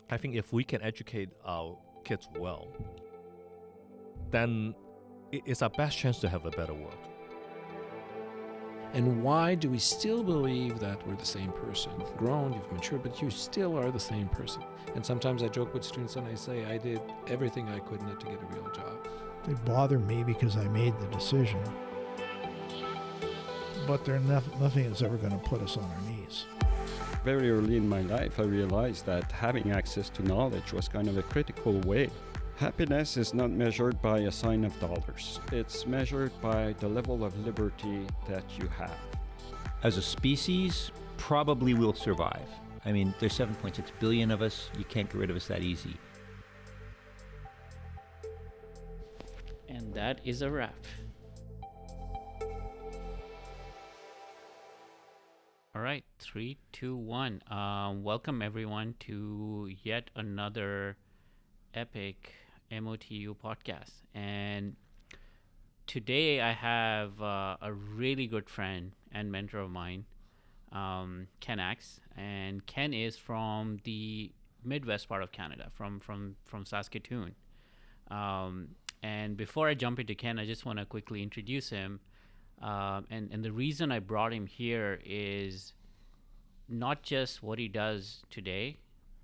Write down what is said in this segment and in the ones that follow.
I think if we can educate our kids well, then it's our best chance to have a better world. And why do we still believe that we're the same person? Grown, you've matured, but you still are the same person. And sometimes I joke with students and I say, I did everything I could not to get a real job. They bother me because I made the decision. But they're nothing that's ever going to put us on our knees. Very early in my life, I realized that having access to knowledge was kind of a critical way. Happiness is not measured by a sign of dollars. It's measured by the level of liberty that you have. As a species, probably we'll survive. I mean, there's 7.6 billion of us. You can't get rid of us that easy. And that is a wrap. All right, 3, 2, 1. Welcome everyone to yet another epic MOTU podcast. And today I have a really good friend and mentor of mine, Ken Axe. And Ken is from the Midwest part of Canada, from Saskatoon. And before I jump into Ken, I just want to quickly introduce him. And the reason I brought him here is not just what he does today,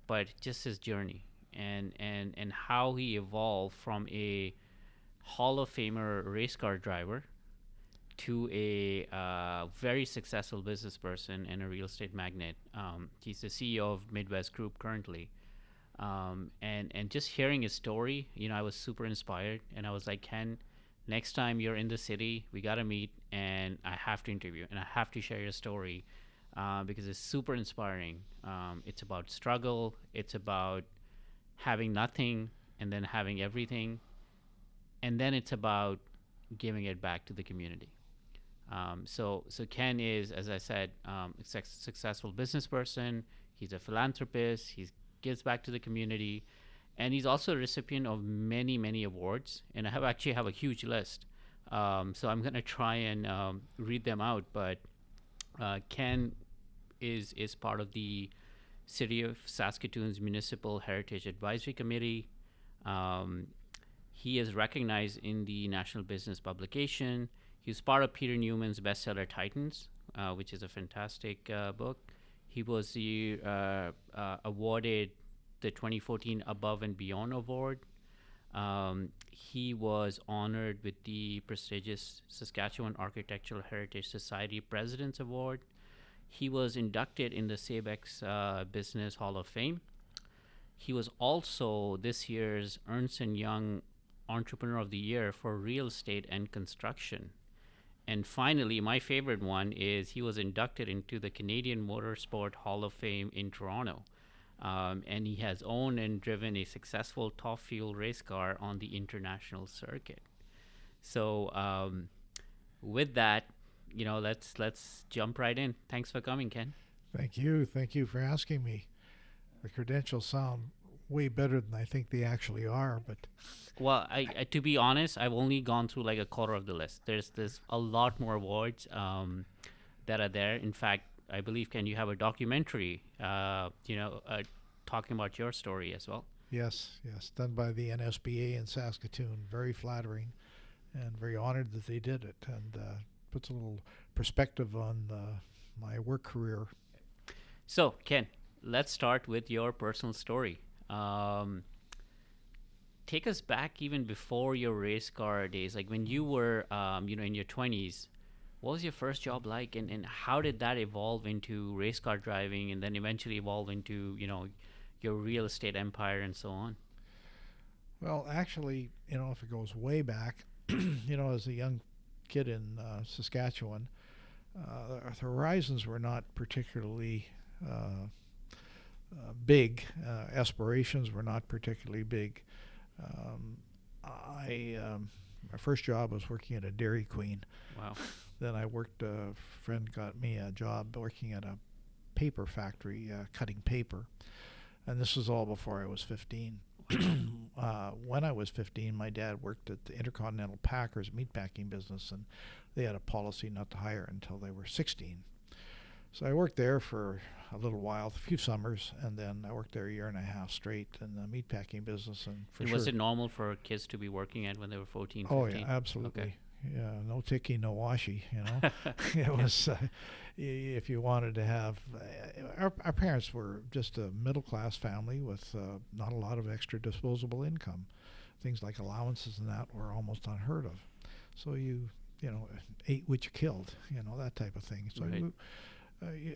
but just his journey and how he evolved from a Hall of Famer race car driver to a very successful business person and a real estate magnate. He's the CEO of Midwest Group currently. And just hearing his story, I was super inspired, and I was like, Ken, next time you're in the city, we got to meet, and I have to interview, and I have to share your story because it's super inspiring. It's about struggle. It's about having nothing and then having everything. And then it's about giving it back to the community. So Ken is, as I said, a successful business person. He's a philanthropist. He gives back to the community. And he's also a recipient of many, many awards. And I have a huge list. So I'm going to try and read them out. But Ken is part of the City of Saskatoon's Municipal Heritage Advisory Committee. He is recognized in the National Business Publication. He was part of Peter Newman's bestseller Titans, which is a fantastic book. He was awarded the 2014 Above and Beyond Award. He was honored with the prestigious Saskatchewan Architectural Heritage Society President's Award. He was inducted in the SABEX Business Hall of Fame. He was also this year's Ernst & Young Entrepreneur of the Year for Real Estate and Construction. And finally, my favorite one is he was inducted into the Canadian Motorsport Hall of Fame in Toronto. And he has owned and driven a successful top fuel race car on the international circuit. So with that, let's jump right in. Thanks for coming, Ken. Thank you for asking me. The credentials sound way better than I think they actually are, but well, I to be honest, I've only gone through like a quarter of the list. There's a lot more awards that are there. In fact, I believe, Ken, you have a documentary talking about your story as well. Yes, done by the NSBA in Saskatoon. Very flattering and very honored that they did it, and puts a little perspective on my work career. So, Ken, let's start with your personal story. Take us back even before your race car days, like when you were, in your 20s. What was your first job like, and how did that evolve into race car driving, and then eventually evolve into, your real estate empire and so on? Well, actually, if it goes way back, as a young kid in Saskatchewan, the horizons were not particularly big. Aspirations were not particularly big. My first job was working at a Dairy Queen. Wow. Then a friend got me a job working at a paper factory, cutting paper. And this was all before I was 15. When I was 15, my dad worked at the Intercontinental Packers meatpacking business, and they had a policy not to hire until they were 16. So I worked there for a little while, a few summers, and then I worked there a year and a half straight in the meatpacking business. And for And sure, was it normal for kids to be working at when they were 14, 15? oh yeah, absolutely. Okay. Yeah, no ticky, no washy. You know, it was if you wanted to have. Our parents were just a middle class family with not a lot of extra disposable income. Things like allowances and that were almost unheard of. So you know, ate what you killed. You know, that type of thing. So Right.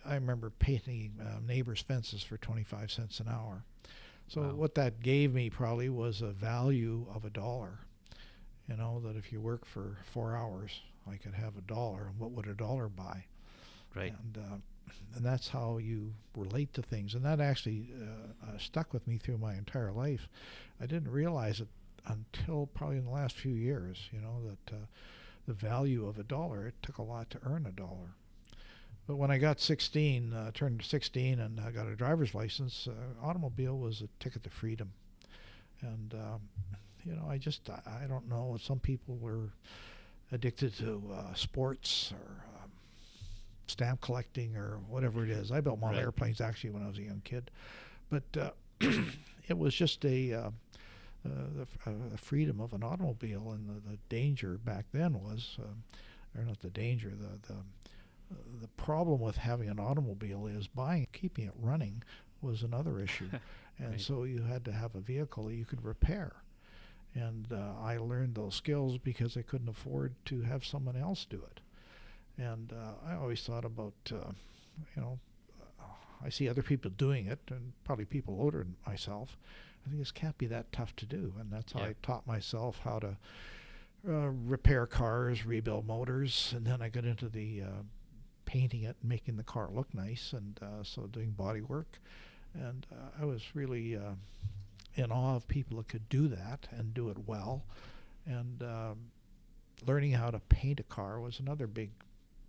I remember painting neighbors' fences for 25 cents an hour. So Wow. what that gave me probably was a value of $1. You know, that if you work for 4 hours, I could have $1. And what would $1 buy? Right. And that's how you relate to things. And that actually stuck with me through my entire life. I didn't realize it until probably in the last few years, you know, that the value of $1, it took a lot to earn $1. But when I got 16, turned 16 and I got a driver's license, automobile was a ticket to freedom. And, you know, I don't know, some people were addicted to sports or stamp collecting or whatever it is. I built model Right. airplanes actually when I was a young kid. But it was just the freedom of an automobile, and the danger back then was, or not the danger, the problem with having an automobile is keeping it running was another issue. And Right. so you had to have a vehicle that you could repair. And I learned those skills because I couldn't afford to have someone else do it. And I always thought about, you know, I see other people doing it, and probably people older than myself. I think this can't be that tough to do. And that's how Yeah. I taught myself how to repair cars, rebuild motors, and then I got into the painting it and making the car look nice, and so doing body work. And I was really in awe of people that could do that and do it well. And learning how to paint a car was another big,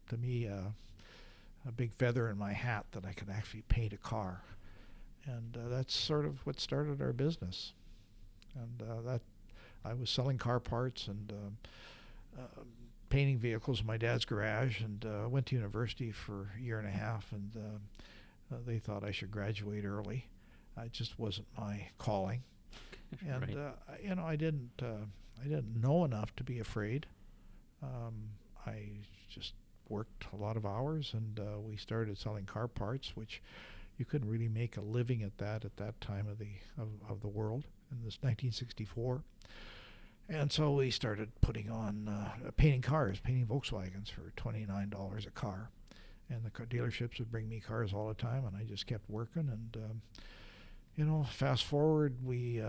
to me, a big feather in my hat that I could actually paint a car. And that's sort of what started our business. And that I was selling car parts and painting vehicles in my dad's garage, and went to university for a year and a half, and they thought I should graduate early. It just wasn't my calling. And Right. you know, I didn't know enough to be afraid. I just worked a lot of hours, and we started selling car parts, which you couldn't really make a living at that time of the world in this 1964. And so we started putting on painting cars, painting Volkswagens for $29 a car. And the car dealerships would bring me cars all the time, and I just kept working. And you know, fast forward, we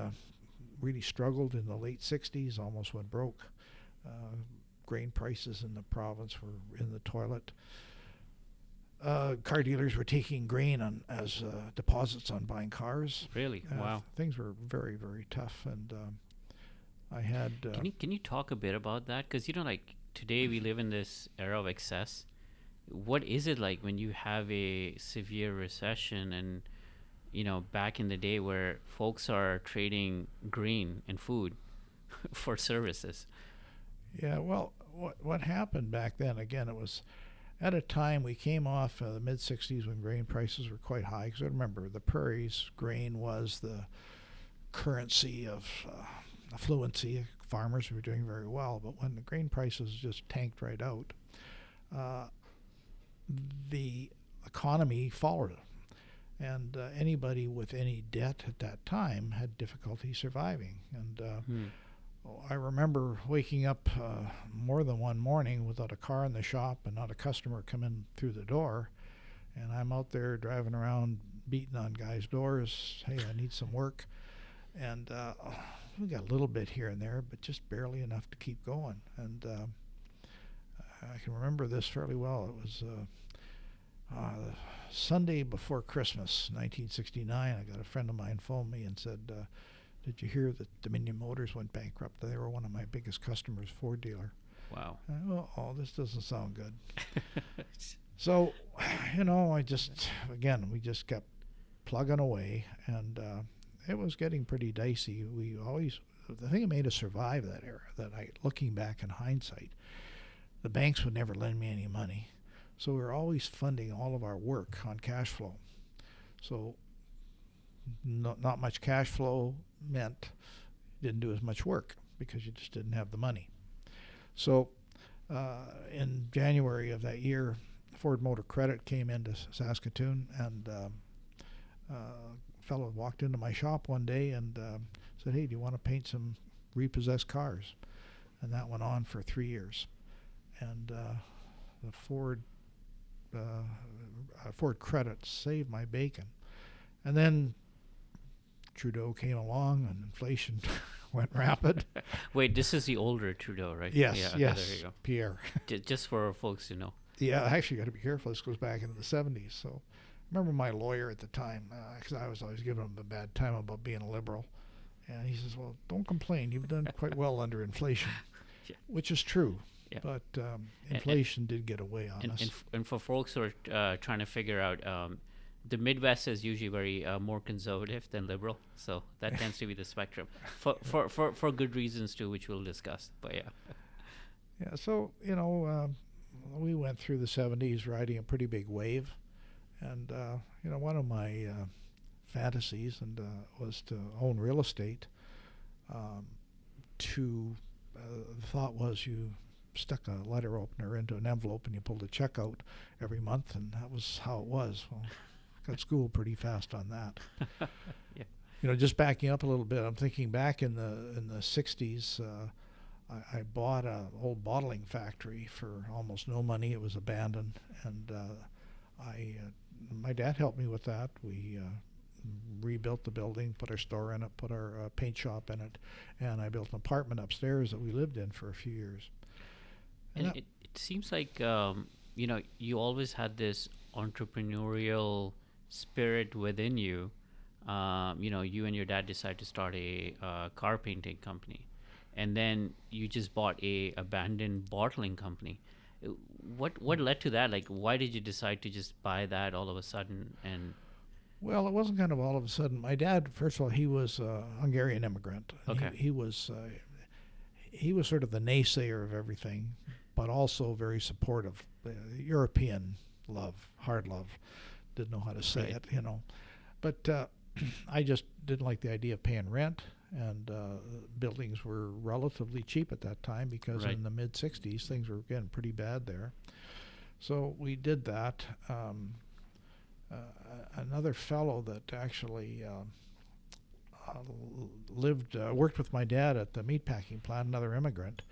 really struggled in the late 60s, almost went broke. Grain prices in the province were in the toilet. Car dealers were taking grain as deposits on buying cars. Really? Wow. Things were very, very tough, and I had. Can you talk a bit about that? Because you know, like today we live in this era of excess. What is it like when you have a severe recession, and you know, back in the day where folks are trading grain and food for services? Yeah, well, what happened back then? Again, it was at a time we came off the mid 60s when grain prices were quite high. Because I remember the prairies, grain was the currency of affluency. Farmers were doing very well, but when the grain prices just tanked right out, the economy followed it. And anybody with any debt at that time had difficulty surviving. And I remember waking up more than one morning without a car in the shop and not a customer coming through the door. And I'm out there driving around beating on guys' doors. Hey, I need some work. And we got a little bit here and there, but just barely enough to keep going. And I can remember this fairly well. It was the Sunday before Christmas, 1969. I got a friend of mine phone me and said, did you hear that Dominion Motors went bankrupt? They were one of my biggest customers, Ford dealer. Wow. Oh, this doesn't sound good. So, you know, we just kept plugging away, and it was getting pretty dicey. The thing that made us survive that era, looking back in hindsight, the banks would never lend me any money. So we were always funding all of our work on cash flow. So not much cash flow meant you didn't do as much work because you just didn't have the money. So in January of that year, Ford Motor Credit came into Saskatoon, and a fellow walked into my shop one day and said, "Hey, do you want to paint some repossessed cars?" And that went on for 3 years. And the Ford Credit saved my bacon. And then Trudeau came along and inflation went rapid. Wait, this is the older Trudeau, right? Yes, Yeah, yes, there you go. Pierre. Just for folks to know. Yeah, actually got to be careful. This goes back into the 70s. So I remember my lawyer at the time, because I was always giving him a bad time about being a liberal. And he says, "Well, don't complain. You've done quite well under inflation," Yeah. which is true. Yeah. But inflation did get away on us. And for folks who are trying to figure out, the Midwest is usually very more conservative than liberal, so that tends to be the spectrum for good reasons too, which we'll discuss. But yeah. Yeah, so, we went through the 70s riding a pretty big wave. And, one of my fantasies was to own real estate. The thought was you stuck a letter opener into an envelope and you pulled a check out every month, and that was how it was. Well, got schooled pretty fast on that. Yeah. Just backing up a little bit, I'm thinking back in the 60s, I bought an old bottling factory for almost no money. It was abandoned, and my dad helped me with that. We rebuilt the building, put our store in it, put our paint shop in it, and I built an apartment upstairs that we lived in for a few years. And it seems like you always had this entrepreneurial spirit within you. You and your dad decided to start a car painting company, and then you just bought a abandoned bottling company. What led to that? Like, why did you decide to just buy that all of a sudden? And well, it wasn't kind of all of a sudden. My dad, first of all, he was a Hungarian immigrant. Okay. He was sort of the naysayer of everything, but also very supportive. European love, hard love. Didn't know how to say it, But I just didn't like the idea of paying rent, and buildings were relatively cheap at that time because in the mid-'60s things were getting pretty bad there. So we did that. Another fellow that actually worked with my dad at the meatpacking plant, another immigrant.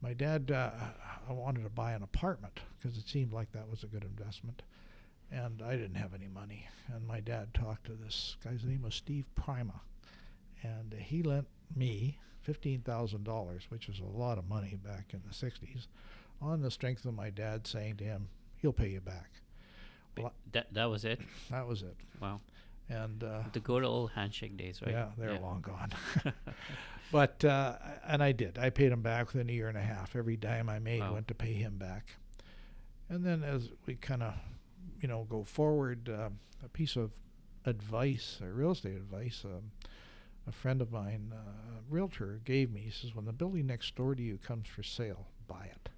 My dad wanted to buy an apartment because it seemed like that was a good investment. And I didn't have any money. And my dad talked to this guy's name was Steve Prima. And he lent me $15,000, which was a lot of money back in the 60s, on the strength of my dad saying to him, "He'll pay you back." Well, that was it? That was it. Wow. And the good old handshake days, right? Yeah, they're long gone. But and I did. I paid him back within a year and a half. Every dime I made went to pay him back. And then as we kind of, go forward, a piece of advice, real estate advice, a friend of mine, a realtor, gave me. He says, "When the building next door to you comes for sale, buy it."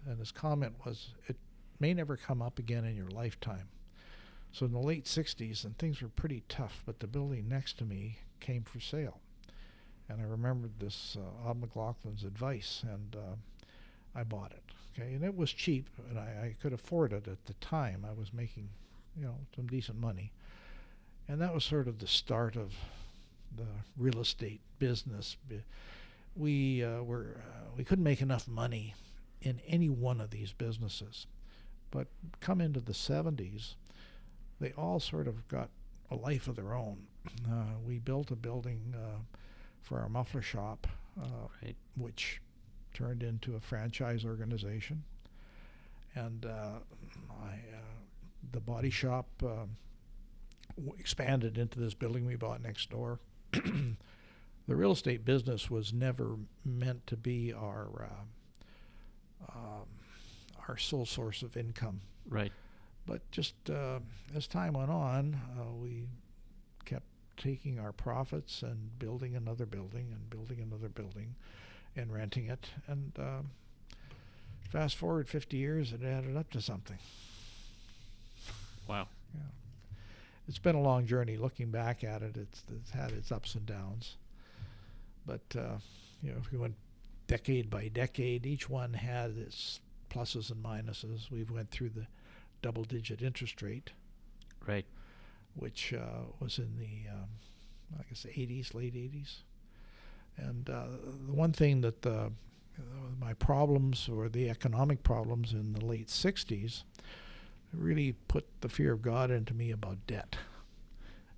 And his comment was, "It may never come up again in your lifetime." So in the late 60s, and things were pretty tough, but the building next to me came for sale. And I remembered this Bob McLaughlin's advice, and I bought it. Okay, and it was cheap, and I could afford it at the time. I was making, some decent money. And that was sort of the start of the real estate business. We couldn't make enough money in any one of these businesses. But come into the 70s, they all sort of got a life of their own. We built a building for our muffler shop, which turned into a franchise organization. And the body shop expanded into this building we bought next door. The real estate business was never meant to be our sole source of income. Right. But just as time went on, we kept taking our profits and building another building and building another building and renting it. And Fast forward 50 years, it added up to something. Wow. Yeah. It's been a long journey. Looking back at it, it's had its ups and downs. But, if we went decade by decade, each one had its pluses and minuses. We went through the double-digit interest rate, Right. which was in the, I guess, 80s, late 80s. And the one thing that my problems, or the economic problems in the late 60s, really put the fear of God into me about debt.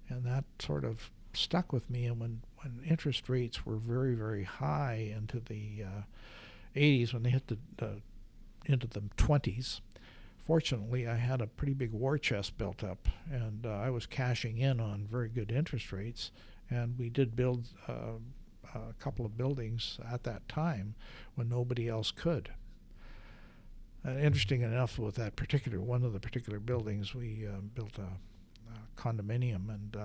And that sort of stuck with me. And when interest rates were very, very high into the 80s, when they hit into the 20s, fortunately, I had a pretty big war chest built up, and I was cashing in on very good interest rates. And we did build a couple of buildings at that time when nobody else could. Interesting enough, with that one of the particular buildings, we built a condominium, and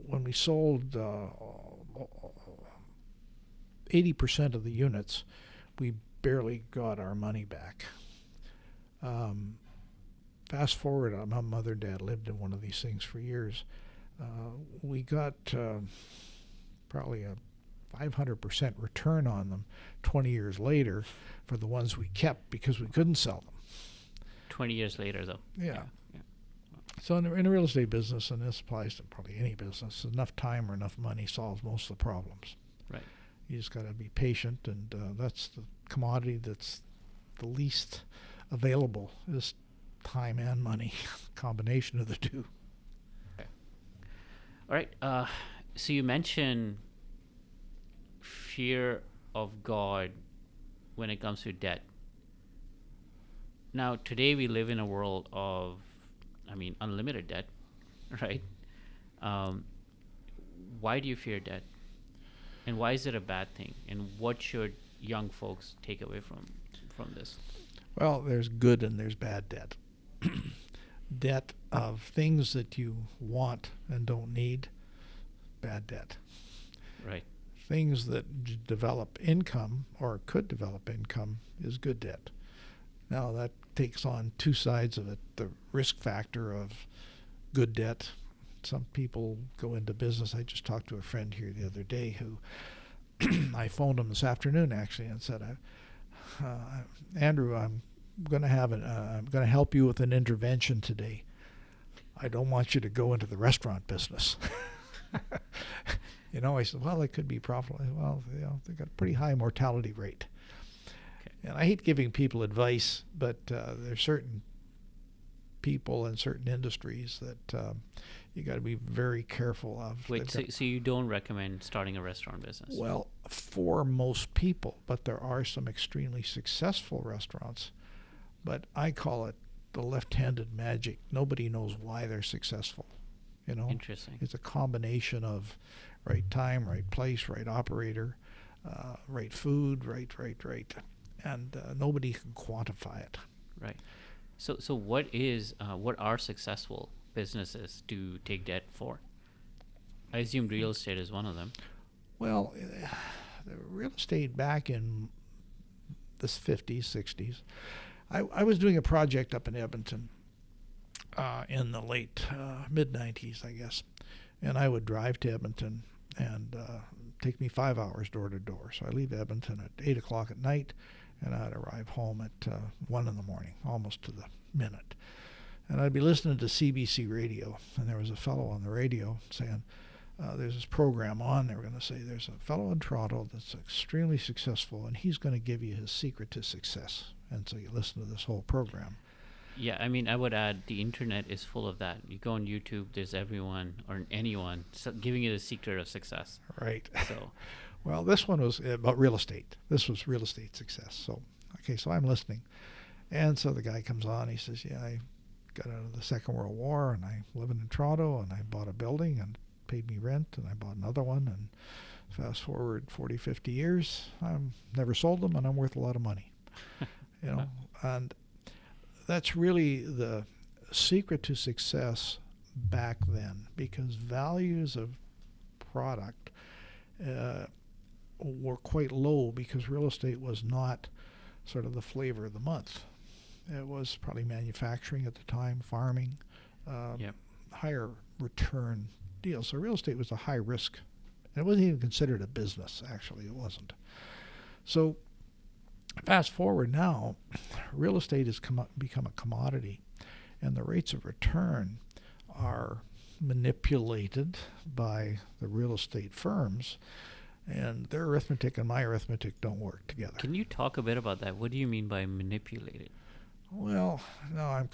when we sold 80% of the units, we barely got our money back. Fast forward, my mother and dad lived in one of these things for years. We got probably a 500% return on them 20 years later for the ones we kept, because we couldn't sell them. 20 years later, though. Yeah. So in the real estate business, and this applies to probably any business, enough time or enough money solves most of the problems. Right. You just got to be patient, and that's the commodity that's the least available, is time and money, combination of the two. Okay. All right. So you mentioned fear of God when it comes to debt. Now, today we live in a world of, unlimited debt, right? Why do you fear debt? And why is it a bad thing? And what should young folks take away from this? Well, there's good and there's bad debt. Debt of things that you want and don't need, bad debt. Right. Things that develop income or could develop income is good debt. Now, that takes on two sides of it. The risk factor of good debt. Some people go into business. I just talked to a friend here the other day who I phoned him this afternoon, actually, and said, Andrew, I'm going to help you with an intervention today. I don't want you to go into the restaurant business. I said, well, it could be profitable. Well, they've got a pretty high mortality rate. Okay. And I hate giving people advice, but there's certain people in certain industries that you got to be very careful of. Wait, so you don't recommend starting a restaurant business? Well, for most people, but there are some extremely successful restaurants. But I call it the left-handed magic. Nobody knows why they're successful. Interesting. It's a combination of right time, right place, right operator, right food, right, and nobody can quantify it. Right. So what are successful businesses to take debt for? I assume real estate is one of them. Well, the real estate back in the 50s, 60s, I was doing a project up in Edmonton in the late mid-90s, I guess. And I would drive to Edmonton, and take me 5 hours door to door. So I leave Edmonton at 8 o'clock at night, and I'd arrive home at 1 in the morning, almost to the minute. And I'd be listening to CBC radio, and there was a fellow on the radio saying, there's this program on, they were going to say, there's a fellow in Toronto that's extremely successful, and he's going to give you his secret to success. And so you listen to this whole program. Yeah, I would add the internet is full of that. You go on YouTube, there's everyone or anyone giving you the secret of success. Right. So, well, this one was about real estate. This was real estate success. So, so I'm listening. And so the guy comes on, he says, yeah, I got out of the Second World War, and I living in Toronto, and I bought a building and paid me rent, and I bought another one, and fast forward 40, 50 years, I've never sold them, and I'm worth a lot of money. And that's really the secret to success back then, because values of product were quite low, because real estate was not sort of the flavor of the month. It was probably manufacturing at the time, farming, Yep. higher return deals. So real estate was a high risk. And it wasn't even considered a business, actually. It wasn't. So fast forward now, real estate has become a commodity, and the rates of return are manipulated by the real estate firms, and their arithmetic and my arithmetic don't work together. Can you talk a bit about that? What do you mean by manipulated? Well, no, I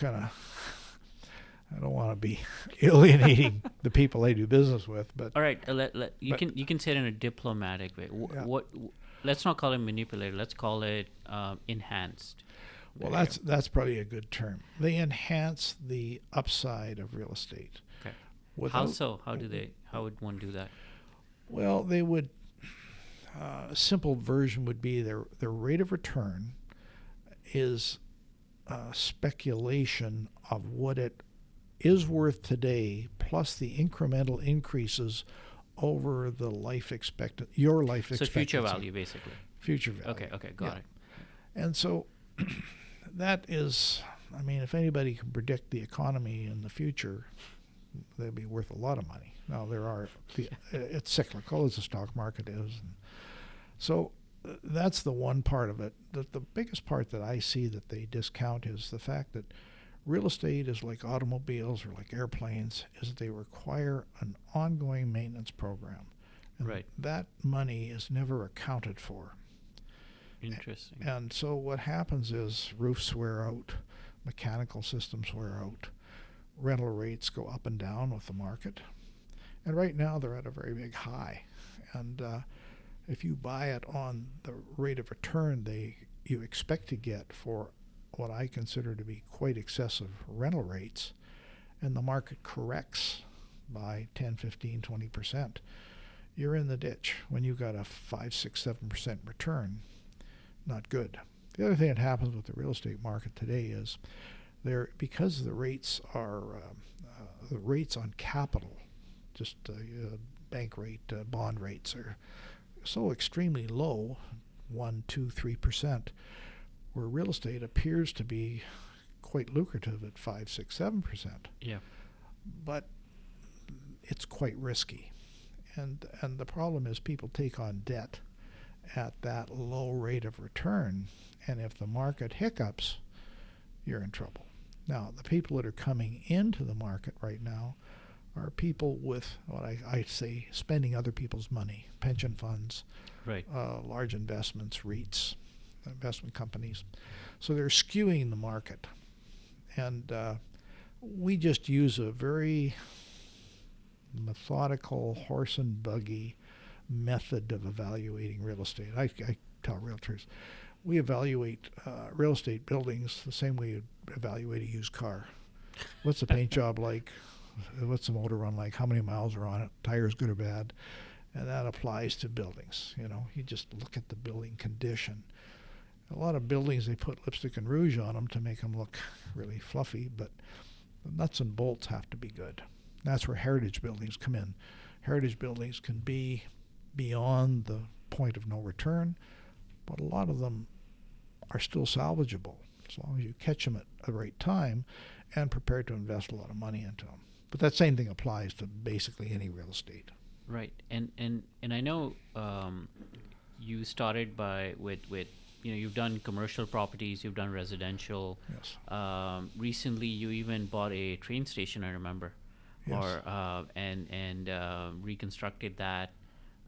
don't want to be alienating the people I do business with, but All right, you can say it in a diplomatic way. Yeah. Let's not call it manipulated. Let's call it enhanced. well, There you that's probably a good term. They enhance the upside of real estate. Okay. go. How Without- so? How would one do that? Well, they would. A simple version would be their rate of return is speculation of what it is worth today, plus the incremental increases over the your life So expectancy. future value, basically. Future value. Okay, got Yeah. it. And so that is, I mean, if anybody can predict the economy in the future, they'll be worth a lot of money. Now, it's cyclical as the stock market is. And so that's the one part of it. The biggest part that I see that they discount is the fact that real estate is like automobiles or like airplanes, is that they require an ongoing maintenance program. And Right. that money is never accounted for. Interesting. And so what happens is roofs wear out, mechanical systems wear out, rental rates go up and down with the market. And right now they're at a very big high. And if you buy it on the rate of return you expect to get for what I consider to be quite excessive rental rates, and the market corrects by 10, 15, 20%, you're in the ditch when you got a 5, 6, 7% return. Not good. The other thing that happens with the real estate market today is because the rates are the rates on capital, just bank rate, bond rates are so extremely low, 1, 2, 3%, where real estate appears to be quite lucrative at 5, 6, 7%. Yeah. But it's quite risky. And the problem is people take on debt at that low rate of return, and if the market hiccups, you're in trouble. Now, the people that are coming into the market right now are people with what I say spending other people's money, pension funds, Right. large investments, REITs, investment companies. So they're skewing the market. And we just use a very methodical horse and buggy method of evaluating real estate. I tell realtors, we evaluate real estate buildings the same way you evaluate a used car. What's the paint job like? What's the motor run like? How many miles are on it? Tires good or bad? And that applies to buildings. You just look at the building condition. A lot of buildings, they put lipstick and rouge on them to make them look really fluffy, but the nuts and bolts have to be good. That's where heritage buildings come in. Heritage buildings can be beyond the point of no return, but a lot of them are still salvageable as long as you catch them at the right time and prepared to invest a lot of money into them. But that same thing applies to basically any real estate. Right. And I know you started with you've done commercial properties, you've done residential. Yes. Recently, you even bought a train station, I remember, Yes. or and reconstructed that.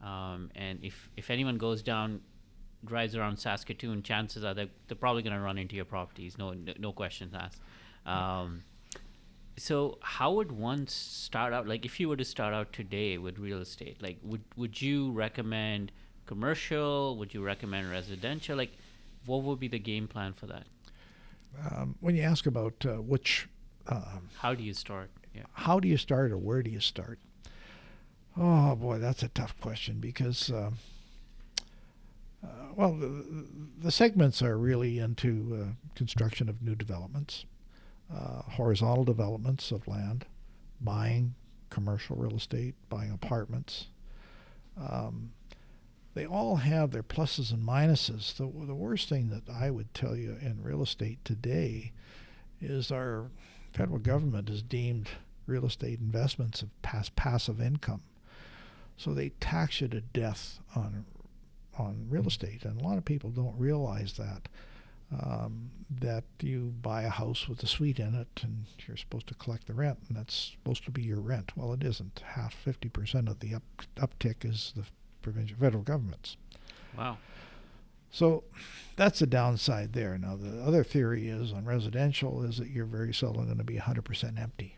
And if anyone drives around Saskatoon, chances are they're probably going to run into your properties. No questions asked. So how would one start out? Like, if you were to start out today with real estate, like, would you recommend commercial? Would you recommend residential? Like, what would be the game plan for that? When you ask about which, How do you start? Yeah. how do you start or where do you start? Oh boy, that's a tough question because, the segments are really into construction of new developments, horizontal developments of land, buying commercial real estate, buying apartments. they all have their pluses and minuses. The worst thing that I would tell you in real estate today is our federal government has deemed real estate investments of passive income. So they tax you to death on real estate, and a lot of people don't realize that. That you buy a house with a suite in it, and you're supposed to collect the rent, and that's supposed to be your rent. Well, it isn't. 50% of the uptick is the provincial federal government's. Wow. So that's the downside there. Now, the other theory is on residential is that you're very seldom going to be 100% empty.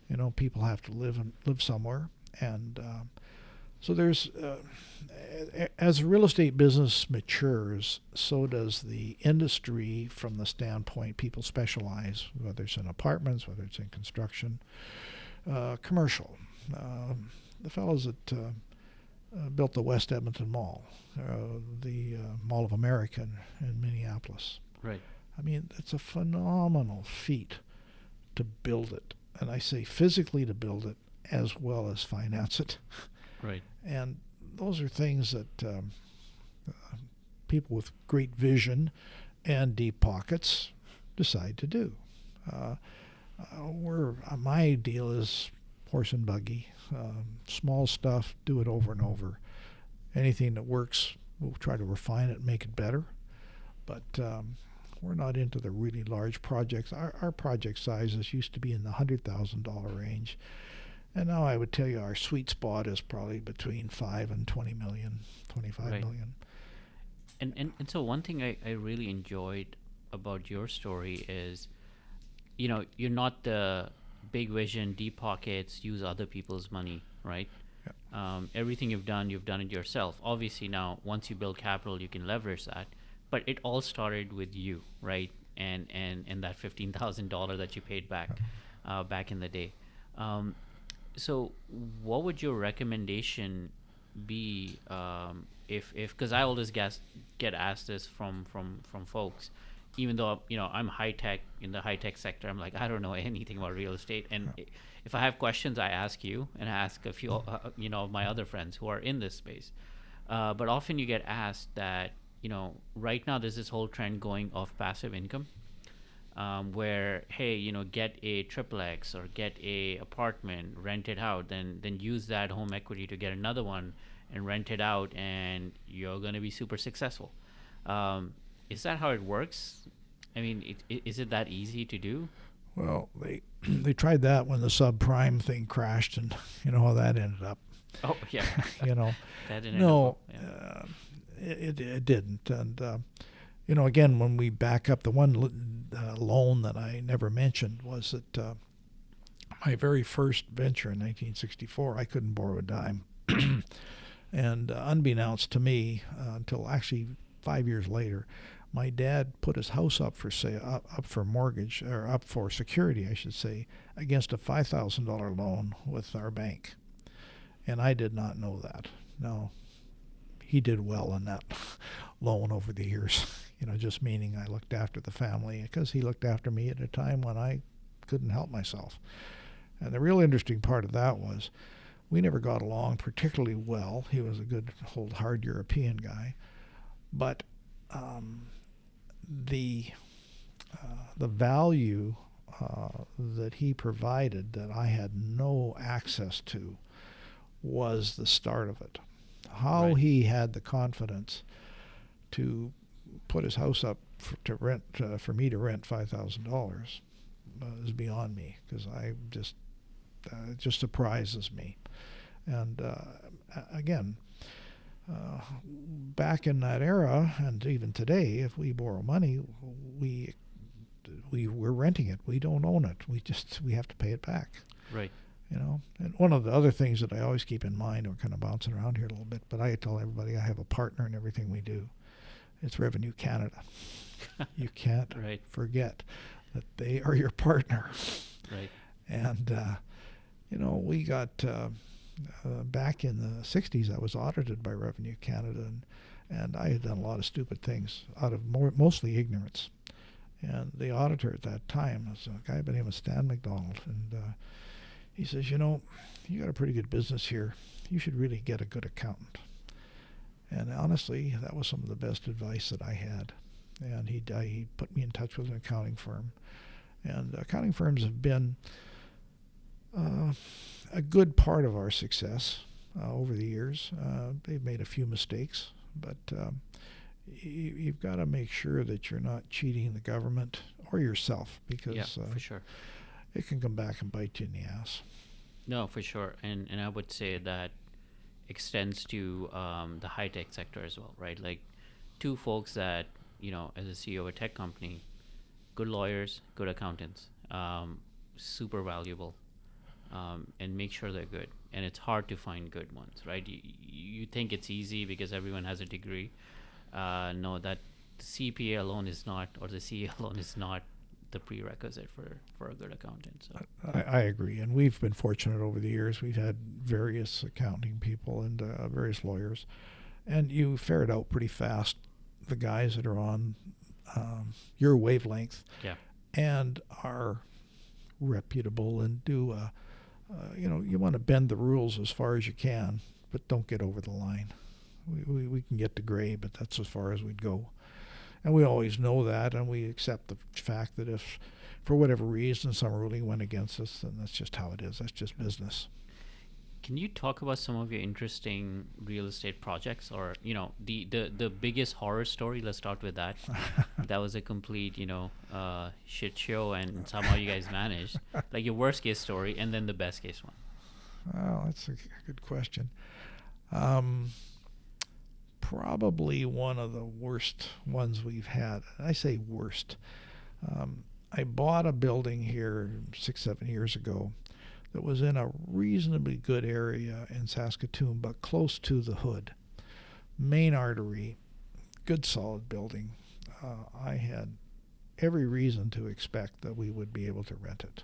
You know, people have to live somewhere, and so there's as the real estate business matures, so does the industry from the standpoint people specialize, whether it's in apartments, whether it's in construction, commercial. The fellows that built the West Edmonton Mall, the Mall of America in Minneapolis. Right. I mean, it's a phenomenal feat to build it. And I say physically to build it as well as finance it. Right. And those are things that people with great vision and deep pockets decide to do. My deal is horse and buggy, small stuff, do it over and over. Anything that works, we'll try to refine it and make it better. But we're not into the really large projects. Our project sizes used to be in the $100,000 range. And now I would tell you our sweet spot is probably between 5 and 20 million, 25 Right. million. And so one thing I really enjoyed about your story is, you know, you're not the big vision, deep pockets, use other people's money, right? Yep. Everything you've done it yourself. Obviously now, once you build capital, you can leverage that. But it all started with you, right? And that $15,000 that you paid back back in the day. So what would your recommendation be if because I always get asked this from folks, even though, you know, I'm in the high tech sector, I'm like, I don't know anything about real estate. And if I have questions, I ask you and I ask a few, you know, of my other friends who are in this space. But often you get asked that, you know, right now there's this whole trend going of passive income. Where, hey, you know, get a XXX or get a apartment, rent it out, then use that home equity to get another one and rent it out, and you're going to be super successful. Is that how it works? I mean, is it that easy to do? Well, they tried that when the subprime thing crashed, and you know how that ended up. Oh, yeah. You know, That didn't no, end up well, it didn't. And you know, again, when we back up, the one loan that I never mentioned was that my very first venture in 1964, I couldn't borrow a dime. And unbeknownst to me, until actually 5 years later, my dad put his house up for sale, up for mortgage, or up for security, I should say, against a $5,000 loan with our bank. And I did not know that. Now, he did well in that loan over the years, you know, just meaning I looked after the family because he looked after me at a time when I couldn't help myself. And the real interesting part of that was we never got along particularly well. He was a good, old, hard European guy. But the value that he provided that I had no access to was the start of it. How Right. he had the confidence to put his house up for me to rent $5,000 is beyond me, because I just it just surprises me. And again, back in that era, and even today, if we borrow money, we're renting it. We don't own it. We have to pay it back. Right. You know, and one of the other things that I always keep in mind, we're kind of bouncing around here a little bit, but I tell everybody I have a partner in everything we do. It's Revenue Canada. You can't Right. forget that they are your partner. Right. And, you know, we got, back in the 60s, I was audited by Revenue Canada, and I had done a lot of stupid things out of mostly ignorance. And the auditor at that time was a guy by the name of Stan McDonald, and he says, you know, you got a pretty good business here. You should really get a good accountant. And honestly, that was some of the best advice that I had. And he put me in touch with an accounting firm. And accounting firms have been a good part of our success over the years. They've made a few mistakes, but you've got to make sure that you're not cheating the government or yourself, because for sure. it can come back and bite you in the ass. No, for sure. And I would say that extends to the high-tech sector as well, right? Like, two folks that, as a CEO of a tech company, good lawyers, good accountants, super valuable, and make sure they're good. And it's hard to find good ones, right? You think it's easy because everyone has a degree. No, that the CPA alone is not, or the CA alone is not the prerequisite for a good accountant. So I agree, and we've been fortunate over the years. We've had various accounting people and various lawyers, and you ferret out pretty fast the guys that are on your wavelength, and are reputable and do you want to bend the rules as far as you can, but don't get over the line. We can get to gray, but that's as far as we'd go. And we always know that, and we accept the fact that if, for whatever reason, some ruling went against us, then that's just how it is. That's just business. Can you talk about some of your interesting real estate projects, or the biggest horror story? Let's start with that. That was a complete shit show, and somehow you guys managed. Like, your worst case story, and then the best case one. Well, that's a good question. Probably one of the worst ones we've had. I say worst. I bought a building here 6-7 years ago that was in a reasonably good area in Saskatoon, but close to the hood. Main artery, good solid building. I had every reason to expect that we would be able to rent it.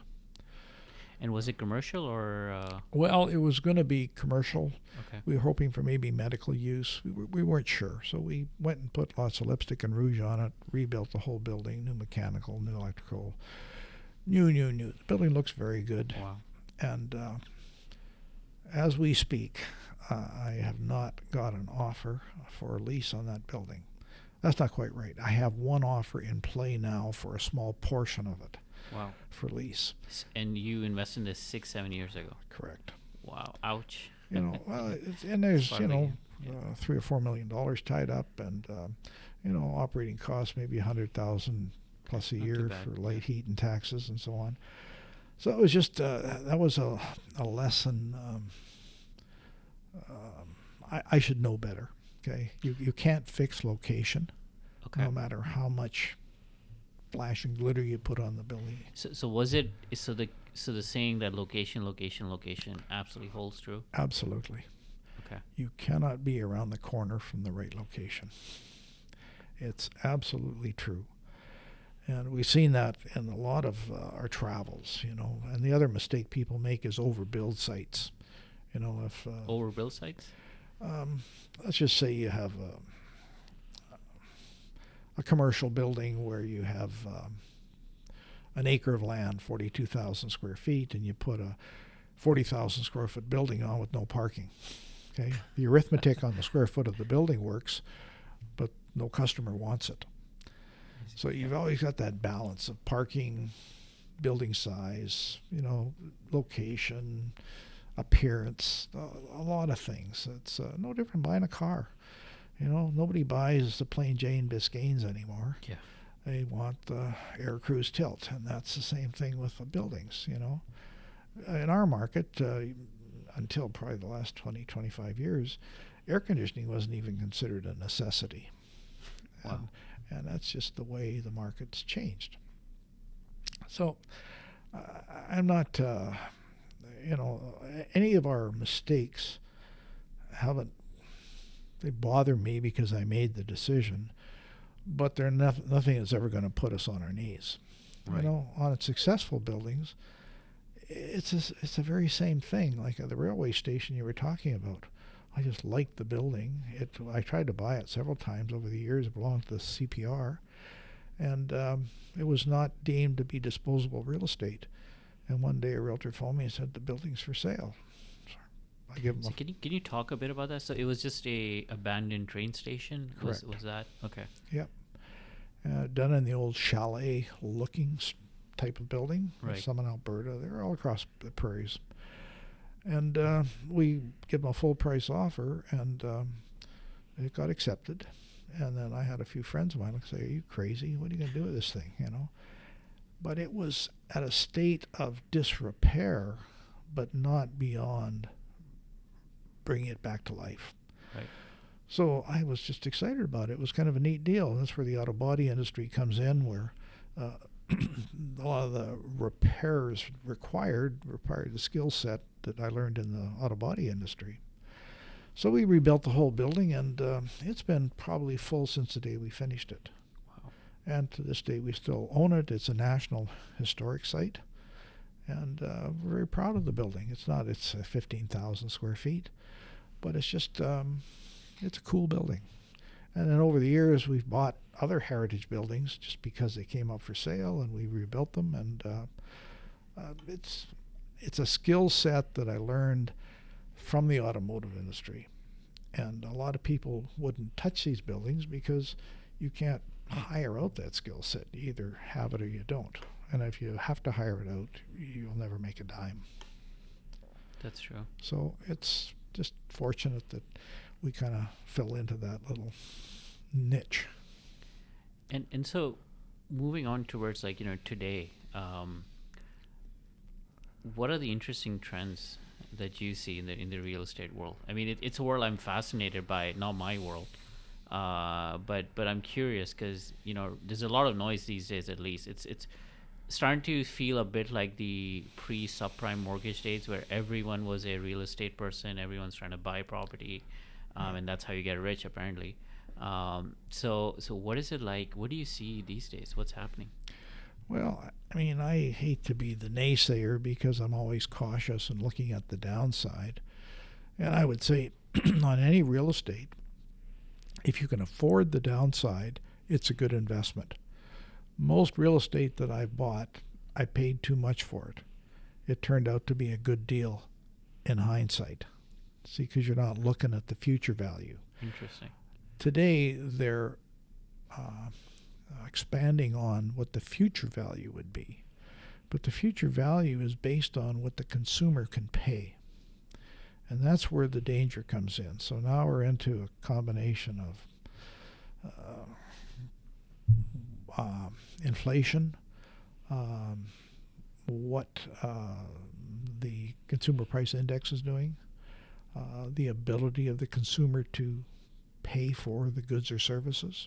And was it commercial or? Well, it was going to be commercial. Okay. We were hoping for maybe medical use. We weren't sure. So we went and put lots of lipstick and rouge on it, rebuilt the whole building, new mechanical, new electrical, new. The building looks very good. Wow. And as we speak, I have not got an offer for a lease on that building. That's not quite right. I have one offer in play now for a small portion of it. Wow. For lease. And you invested in this 6-7 years ago. Correct. Wow. Ouch. Well, there's $3 or $4 million tied up, and operating costs maybe $100,000 plus a year for light heat and taxes and so on. So it was just that was a lesson. I should know better. Okay, you can't fix location, no matter how much flash and glitter you put on the building. So was it the saying that location absolutely holds true? Absolutely. Okay. You cannot be around the corner from the right location. It's absolutely true. And we've seen that in a lot of our travels, And the other mistake people make is overbuild sites. If overbuild sites? Let's just say you have a commercial building where you have an acre of land, 42,000 square feet, and you put a 40,000 square foot building on with no parking. Okay, the arithmetic on the square foot of the building works, but no customer wants it. So you've always got that balance of parking, building size, location, appearance, a lot of things. It's no different buying a car. Nobody buys the plain Jane Biscaynes anymore. Yeah. They want the air cruise tilt, and that's the same thing with the buildings, In our market, until probably the last 20, 25 years, air conditioning wasn't even considered a necessity. Wow. And that's just the way the market's changed. So I'm not, any of our mistakes they bother me because I made the decision, but they're nothing that's ever going to put us on our knees. Right. On successful buildings, it's the very same thing, like at the railway station you were talking about. I just liked the building. I tried to buy it several times over the years. It belonged to the CPR, and it was not deemed to be disposable real estate. And one day a realtor phoned me and said, the building's for sale. I give them So can you talk a bit about that? So it was just a abandoned train station. Correct. Was that okay? done in the old chalet-looking type of building. Right. Some in Alberta. They're all across the prairies. And we give them a full-price offer, and it got accepted. And then I had a few friends of mine say, "Are you crazy? What are you going to do with this thing?" But it was at a state of disrepair, but not beyond bringing it back to life. Right. So I was just excited about it. It was kind of a neat deal. That's where the auto body industry comes in, where a lot of the repairs required the skill set that I learned in the auto body industry. So we rebuilt the whole building, and it's been probably full since the day we finished it. Wow. And to this day, we still own it. It's a National Historic Site, and we're very proud of the building. It's 15,000 square feet, but it's just, it's a cool building. And then over the years, we've bought other heritage buildings just because they came up for sale, and we rebuilt them. And it's a skill set that I learned from the automotive industry. And a lot of people wouldn't touch these buildings because you can't hire out that skill set. You either have it or you don't. And if you have to hire it out, you'll never make a dime. That's true. So it's just fortunate that we kind of fell into that little niche. And so moving on towards today, what are the interesting trends that you see in the real estate world? I mean, it's a world I'm fascinated by, not my world, but I'm curious because there's a lot of noise these days. At least it's starting to feel a bit like the pre-subprime mortgage days, where everyone was a real estate person, everyone's trying to buy property, and that's how you get rich apparently. So what is it like? What do you see these days? What's happening? Well, I mean, I hate to be the naysayer because I'm always cautious and looking at the downside. And I would say on any real estate, if you can afford the downside, it's a good investment. Most real estate that I've bought, I paid too much for it. It turned out to be a good deal in hindsight. See, because you're not looking at the future value. Interesting. Today, they're expanding on what the future value would be. But the future value is based on what the consumer can pay. And that's where the danger comes in. So now we're into a combination of inflation, what the consumer price index is doing, the ability of the consumer to pay for the goods or services.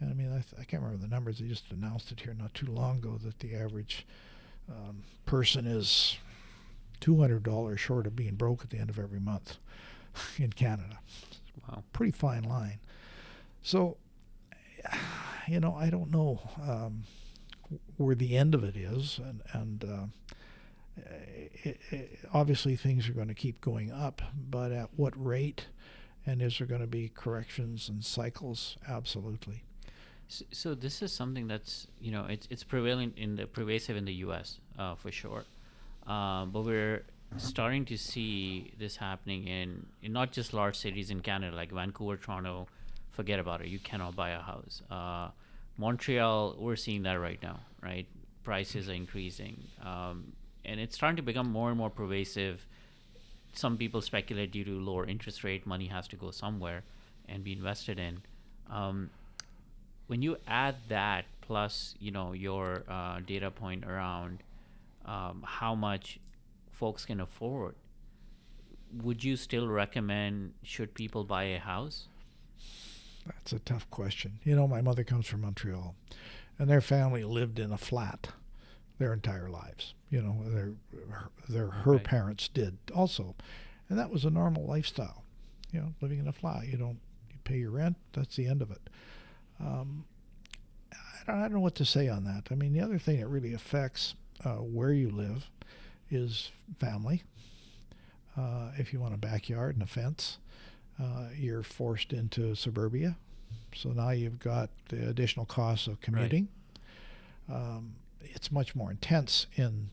And I mean, I can't remember the numbers. They just announced it here not too long ago that the average person is $200 short of being broke at the end of every month in Canada. Wow. Pretty fine line. So, I don't know where the end of it is. And obviously things are going to keep going up, but at what rate? And is there going to be corrections and cycles? Absolutely. So this is something that's it's pervasive in the U.S. For sure, but we're starting to see this happening in not just large cities in Canada like Vancouver, Toronto. Forget about it. You cannot buy a house. Montreal, we're seeing that right now. Right, prices are increasing, and it's starting to become more and more pervasive. Some people speculate due to lower interest rate, money has to go somewhere and be invested in. When you add that plus, your data point around how much folks can afford, would you still recommend, should people buy a house? That's a tough question. My mother comes from Montreal, and their family lived in a flat their entire lives. Her Right. parents did also. And that was a normal lifestyle, living in a flat. You pay your rent, that's the end of it. I don't know what to say on that. I mean, the other thing that really affects where you live is family. If you want a backyard and a fence, you're forced into suburbia. So now you've got the additional costs of commuting. Right. It's much more intense in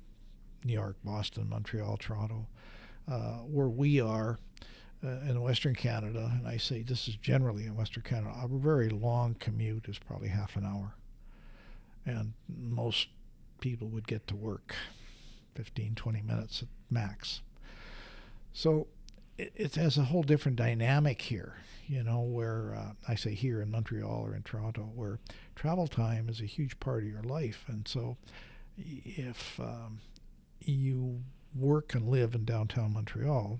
New York, Boston, Montreal, Toronto. where we are in Western Canada, and I say this is generally in Western Canada, a very long commute is probably half an hour. And most people would get to work 15, 20 minutes at max. So it has a whole different dynamic here, where I say here in Montreal or in Toronto, where travel time is a huge part of your life. And so if you work and live in downtown Montreal,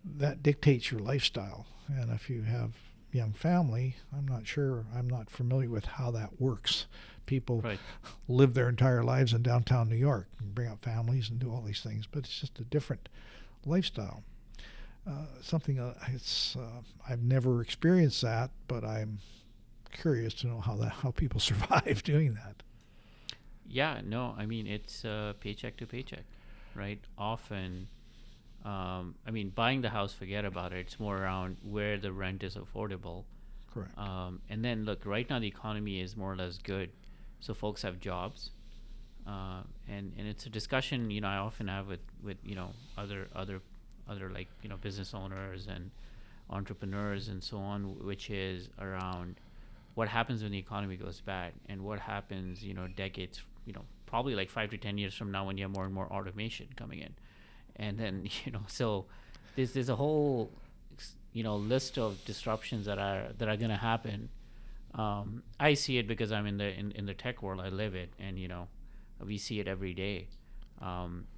that dictates your lifestyle. And if you have young family, I'm not familiar with how that works. People live their entire lives in downtown New York and bring up families and do all these things, but it's just a different lifestyle. I've never experienced that, but I'm curious to know how people survive doing that. Yeah, no, I mean, it's paycheck to paycheck, right? Often, buying the house, forget about it. It's more around where the rent is affordable. Correct. And then, look, right now the economy is more or less good. So folks have jobs. And it's a discussion, I often have with other like, business owners and entrepreneurs and so on, which is around what happens when the economy goes bad and what happens, decades, probably like 5 to 10 years from now when you have more and more automation coming in. And then, so there's a whole, list of disruptions that are going to happen. I see it because I'm in the tech world. I live it, and we see it every day.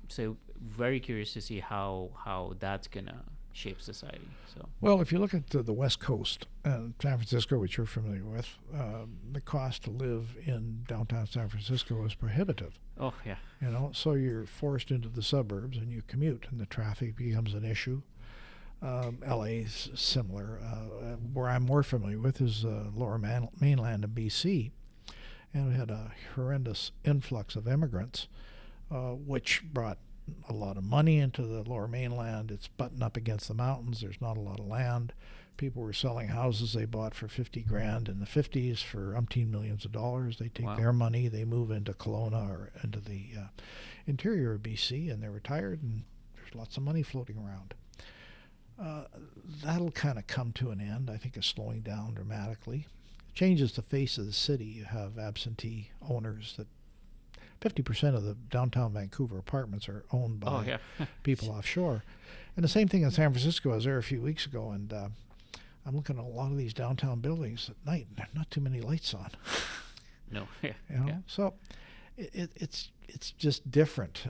So very curious to see how that's gonna shape society. So well, if you look at the West Coast and San Francisco, which you're familiar with, the cost to live in downtown San Francisco is prohibitive. Oh yeah. So you're forced into the suburbs and you commute, and the traffic becomes an issue. LA is similar. Where I'm more familiar with is Lower Mainland of BC, and we had a horrendous influx of immigrants, which brought a lot of money into the Lower Mainland. It's buttoned up against the mountains. There's not a lot of land. People were selling houses they bought for $50,000 in the 50s for umpteen millions of dollars. They take their money, they move into Kelowna or into the interior of BC, and they're retired, and there's lots of money floating around. That'll kind of come to an end. I think it's slowing down dramatically. It changes the face of the city. You have absentee owners that 50% of the downtown Vancouver apartments are owned by people offshore. And the same thing in San Francisco. I was there a few weeks ago, and I'm looking at a lot of these downtown buildings at night, and there are not too many lights on. No, So it's just different.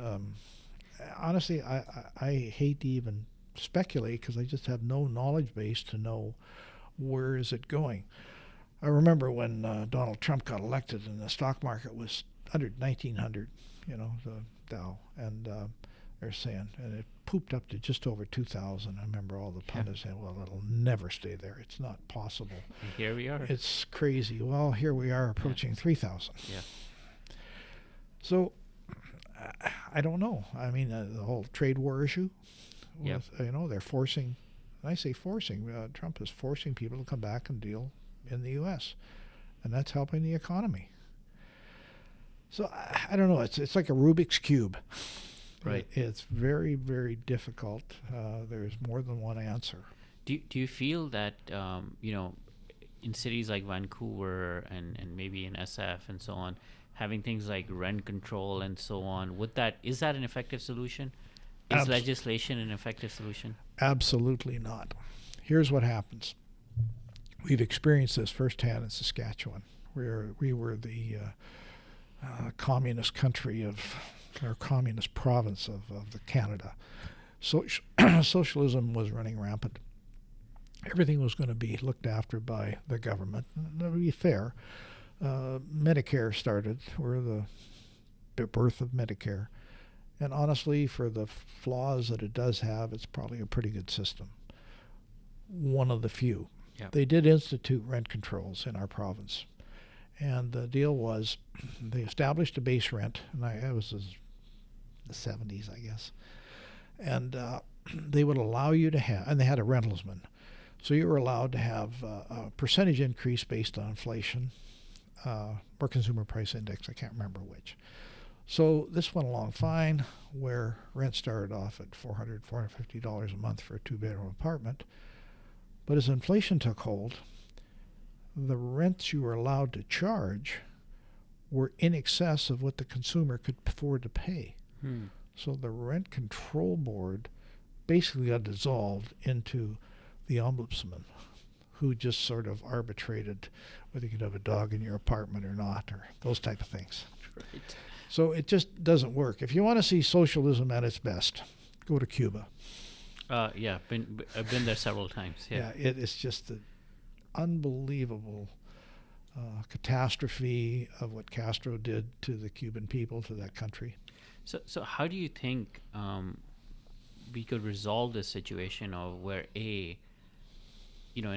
Honestly, I hate to even speculate because I just have no knowledge base to know where is it going. I remember when Donald Trump got elected and the stock market was under 1,900, the Dow, and they're saying, and it pooped up to just over 2,000. I remember all the pundits saying, well, it'll never stay there. It's not possible. And here we are. It's crazy. Well, here we are approaching 3,000. Yeah. So I don't know. I mean, the whole trade war issue, they're forcing, and I say forcing, Trump is forcing people to come back and deal in the U.S., and that's helping the economy. So I don't know. It's like a Rubik's Cube. Right. It's very, very difficult. There's more than one answer. Do you feel that in cities like Vancouver and maybe in SF and so on, having things like rent control and so on, is that an effective solution? Is legislation an effective solution? Absolutely not. Here's what happens. We've experienced this firsthand in Saskatchewan, where we were the communist country or communist province of the Canada. Socialism was running rampant. Everything was going to be looked after by the government. And to be fair, Medicare started. We're the birth of Medicare. And honestly, for the flaws that it does have, it's probably a pretty good system. One of the few. Yeah. They did institute rent controls in our province. And the deal was they established a base rent, and it was the 70s, I guess. And they would allow you to have, and they had a rentalsman. So you were allowed to have a percentage increase based on inflation or consumer price index, I can't remember which. So this went along fine, where rent started off at $400, $450 a month for a two-bedroom apartment. But as inflation took hold, the rents you were allowed to charge were in excess of what the consumer could afford to pay. So the rent control board basically got dissolved into the ombudsman, who just sort of arbitrated whether you could have a dog in your apartment or not, or those type of things. Right. So it just doesn't work. If you want to see socialism at its best, go to Cuba. Yeah, I've been there several times. Yeah. It is just an unbelievable catastrophe of what Castro did to the Cuban people, to that country. So how do you think we could resolve this situation of where in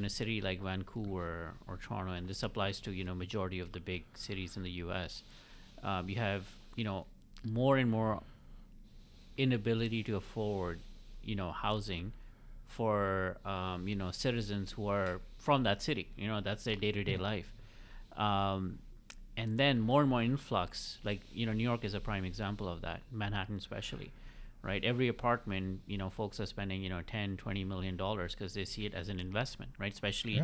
a city like Vancouver or Toronto, and this applies to majority of the big cities in the U.S., you have more and more inability to afford housing for citizens who are from that city. That's their day-to-day life. And then more and more influx, like New York is a prime example of that, Manhattan especially, right? Every apartment, folks are spending $10-20 million because they see it as an investment, right? Especially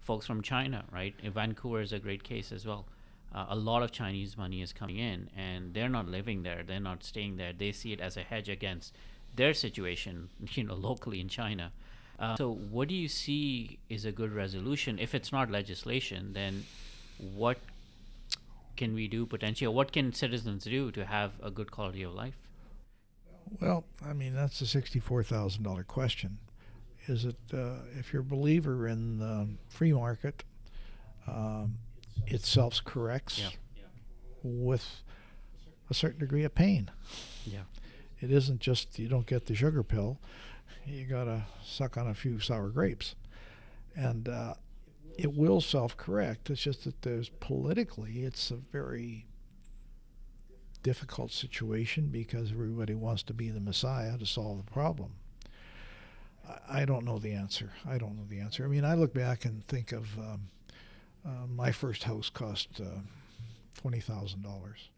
folks from China, right? Vancouver is a great case as well. A lot of Chinese money is coming in, and they're not living there, they're not staying there. They see it as a hedge against their situation, locally in China. So what do you see is a good resolution? If it's not legislation, then what can we do potentially, or what can citizens do to have a good quality of life? Well, I mean, that's a $64,000 question. Is it, if you're a believer in the free market, it self-corrects with a certain degree of pain. Yeah. It isn't just you don't get the sugar pill, you got to suck on a few sour grapes. And it will self-correct. It's just that politically, it's a very difficult situation because everybody wants to be the messiah to solve the problem. I don't know the answer. I mean, I look back and think of my first house cost $20,000,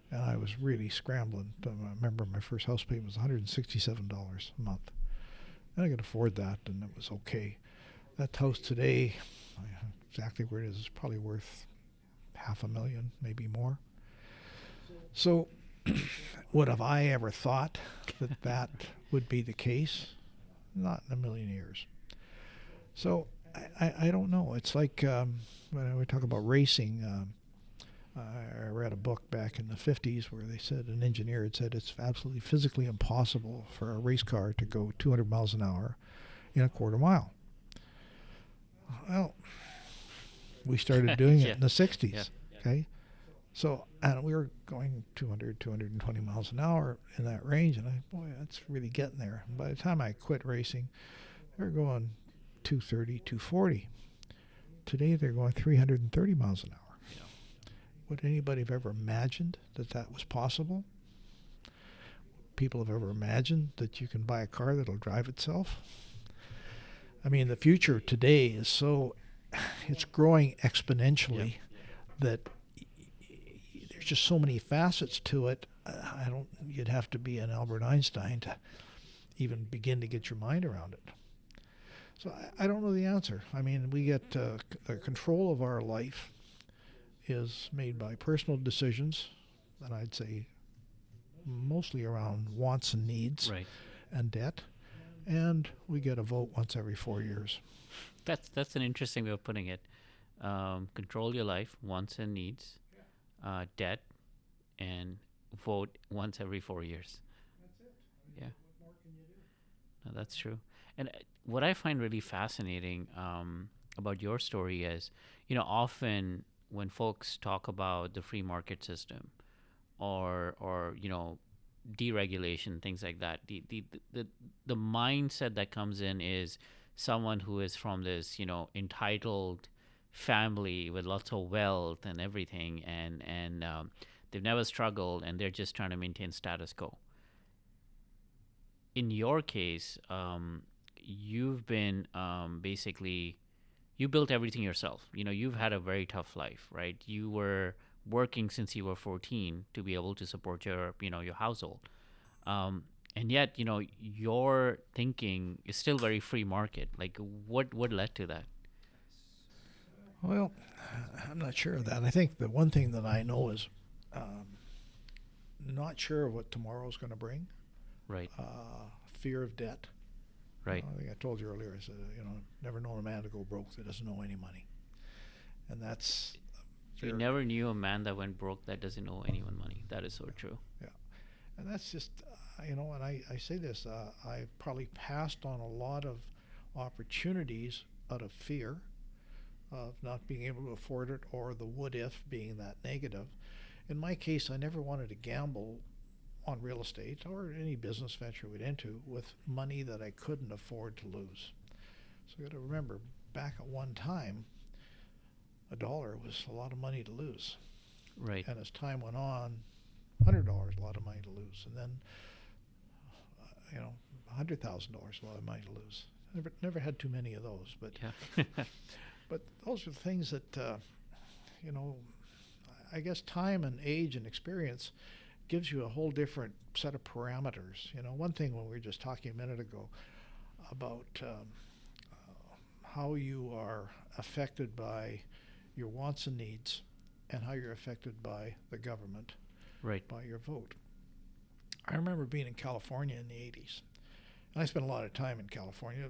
and I was really scrambling. I remember my first house payment was $167 a month, and I could afford that, and it was okay. That house today, exactly where it is probably worth $500,000, maybe more. So, would have I ever thought that would be the case? Not in a million years. So, I don't know. It's like when we talk about racing, I read a book back in the 50s where they said, an engineer had said it's absolutely physically impossible for a race car to go 200 miles an hour in a quarter mile. Well, we started doing it in the 60s, okay? So, and we were going 200, 220 miles an hour in that range, and boy, that's really getting there. And by the time I quit racing, they were going 230, 240. Today, they're going 330 miles an hour. Yeah. Would anybody have ever imagined that that was possible? People have ever imagined that you can buy a car that'll drive itself? I mean, the future today is it's growing exponentially that there's just so many facets to it. You'd have to be an Albert Einstein to even begin to get your mind around it. So I don't know the answer. I mean, we get the control of our life is made by personal decisions, and I'd say mostly around wants and needs and debt. And we get a vote once every 4 years. That's an interesting way of putting it. Control your life, wants and needs, debt, and vote once every 4 years. That's it. Yeah. What more can you do? No, that's true. And what I find really fascinating about your story is, often when folks talk about the free market system or deregulation, things like that, the mindset that comes in is someone who is from this entitled family with lots of wealth and everything, and they've never struggled, and they're just trying to maintain status quo. In your case, you've been basically, you built everything yourself. You've had a very tough life, right? You were working since you were 14 to be able to support your, your household. And yet, your thinking is still very free market. Like, what led to that? Well, I'm not sure of that. I think the one thing that I know is not sure of what tomorrow's going to bring. Right. Fear of debt. Right. I think I told you earlier, I said, never known a man to go broke that doesn't know any money. And that's... You never knew a man that went broke that doesn't owe anyone money. That is so true. Yeah. And that's just, and I say this, I probably passed on a lot of opportunities out of fear of not being able to afford it, or the what if being that negative. In my case, I never wanted to gamble on real estate or any business venture we'd into with money that I couldn't afford to lose. So you got to remember, back at one time, $1 was a lot of money to lose. Right. And as time went on, $100 a lot of money to lose, and then $100,000 a lot of money to lose. Never had too many of those, but yeah. but those are things that I guess time and age and experience gives you a whole different set of parameters. One thing when we were just talking a minute ago about how you are affected by your wants and needs, and how you're affected by the government, right, by your vote. I remember being in California in the 80s, and I spent a lot of time in California,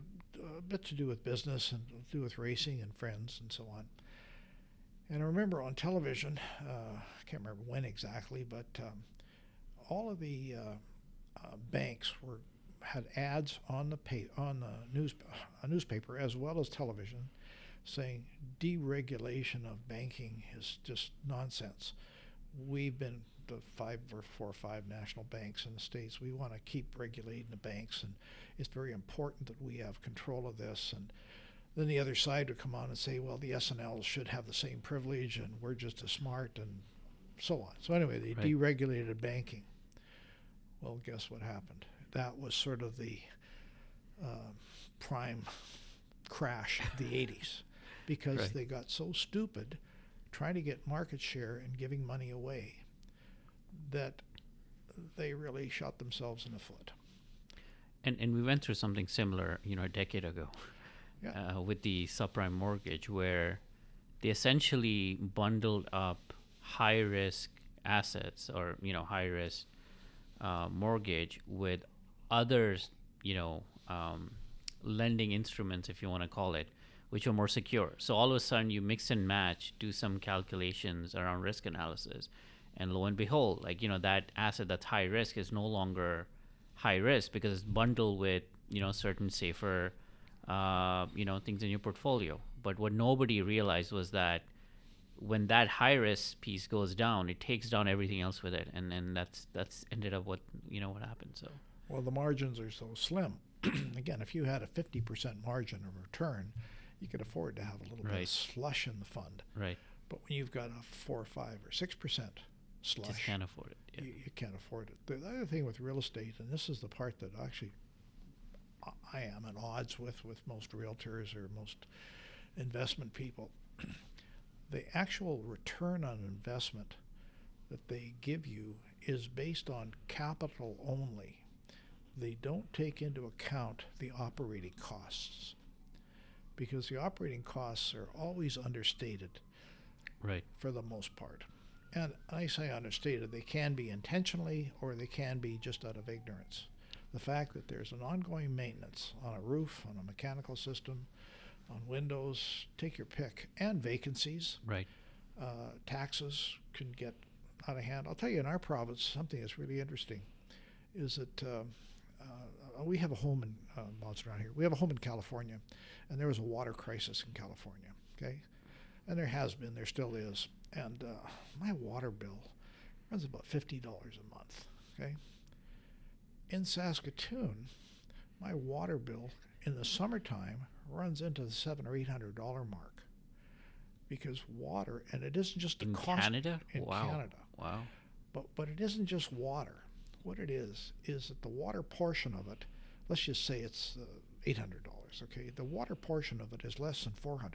a bit to do with business and to do with racing and friends and so on. And I remember on television, I can't remember when exactly, but all of the banks had ads on the newspaper as well as television, saying deregulation of banking is just nonsense. We've been the 4 or 5 national banks in the States. We want to keep regulating the banks, and it's very important that we have control of this. And then the other side would come on and say, well, the S&Ls should have the same privilege, and we're just as smart, and so on. So anyway, they deregulated banking. Well, guess what happened? That was sort of the prime crash of the 80s, because they got so stupid trying to get market share and giving money away that they really shot themselves in the foot. And we went through something similar, a decade ago, with the subprime mortgage, where they essentially bundled up high risk assets, or high risk mortgage with others, lending instruments, if you want to call it, which are more secure. So all of a sudden you mix and match, do some calculations around risk analysis, and lo and behold, that asset that's high risk is no longer high risk because it's bundled with, certain safer, things in your portfolio. But what nobody realized was that when that high risk piece goes down, it takes down everything else with it, and that's ended up what happened. So, well, the margins are so slim. Again, if you had a 50% margin of return, you could afford to have a little bit of slush in the fund. Right. But when you've got a 4 or 5 or 6% slush, just can't afford it. Yeah. You can't afford it. The other thing with real estate, and this is the part that actually I am at odds with most realtors or most investment people, the actual return on investment that they give you is based on capital only. They don't take into account the operating costs, because the operating costs are always understated, for the most part. And I say understated, they can be intentionally or they can be just out of ignorance. The fact that there's an ongoing maintenance on a roof, on a mechanical system, on windows, take your pick, and vacancies. Taxes can get out of hand. I'll tell you, in our province, something that's really interesting is that we have a home in, bouncing around here, we have a home in California, and there was a water crisis in California, okay? And there has been, there still is. And my water bill runs about $50 a month, okay? In Saskatoon, my water bill in the summertime runs into the $700 or $800 mark, because water, and it isn't just the cost Canada? in Canada. Wow. But it isn't just water. What it is that the water portion of it, let's just say it's $800, okay? The water portion of it is less than $400.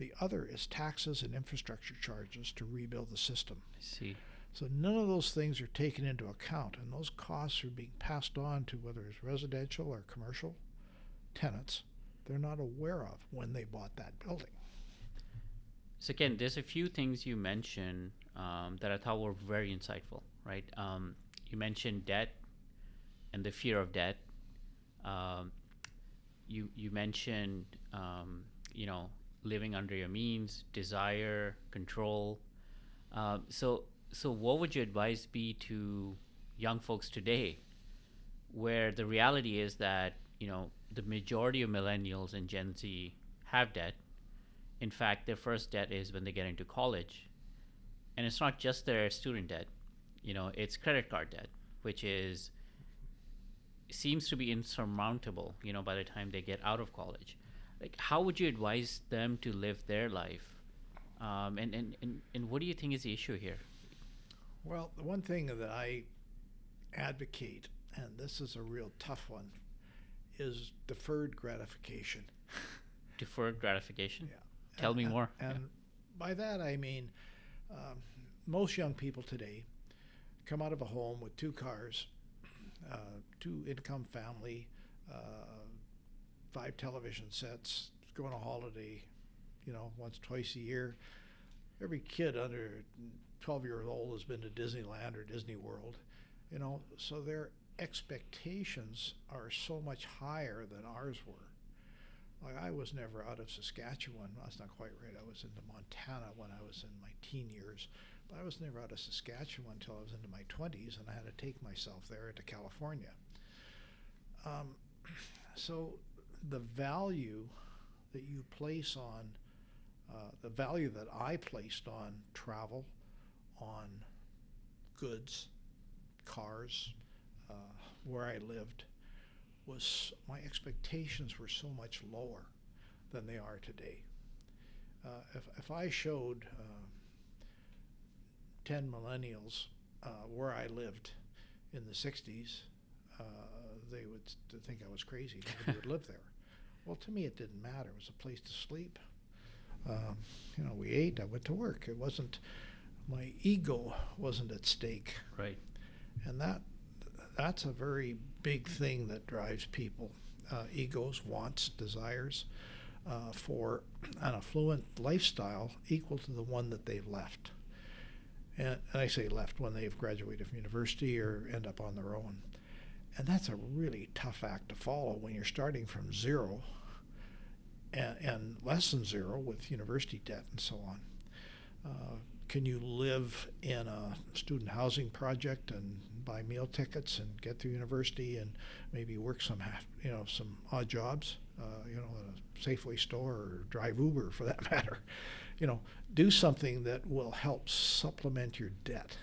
The other is taxes and infrastructure charges to rebuild the system. I see. So none of those things are taken into account, and those costs are being passed on to whether it's residential or commercial tenants they're not aware of when they bought that building. So again, there's a few things you mentioned that I thought were very insightful, right? You mentioned debt and the fear of debt. You mentioned living under your means, desire, control. So what would your advice be to young folks today, where the reality is that the majority of millennials and Gen Z have debt? In fact, their first debt is when they get into college, and it's not just their student debt. It's credit card debt, which seems to be insurmountable. By the time they get out of college, like, how would you advise them to live their life? And what do you think is the issue here? Well, the one thing that I advocate, and this is a real tough one, is deferred gratification. Deferred gratification? Yeah. Tell me more. And by that I mean most young people today come out of a home with 2 cars, 2-income family, 5 television sets, go on a holiday, once, twice a year. Every kid under 12 years old has been to Disneyland or Disney World, so their expectations are so much higher than ours were. Like, I was never out of Saskatchewan. That's not quite right. I was into Montana when I was in my teen years, but I was never out of Saskatchewan until I was into my 20s, and I had to take myself there into California. So the value that you place on, the value that I placed on travel, on goods, cars, where I lived, was my expectations were so much lower than they are today. If I showed 10 millennials where I lived in the 60s, they would think I was crazy. Nobody would live there. Well, to me, it didn't matter. It was a place to sleep. We ate. I went to work. It wasn't, my ego wasn't at stake. Right. And that's a very big thing that drives people. Egos, wants, desires for an affluent lifestyle equal to the one that they've left. And I say left when they've graduated from university or end up on their own. And that's a really tough act to follow when you're starting from zero and less than zero with university debt and so on. Can you live in a student housing project and buy meal tickets and get to university and maybe work some odd jobs, at a Safeway store or drive Uber for that matter? Do something that will help supplement your debt.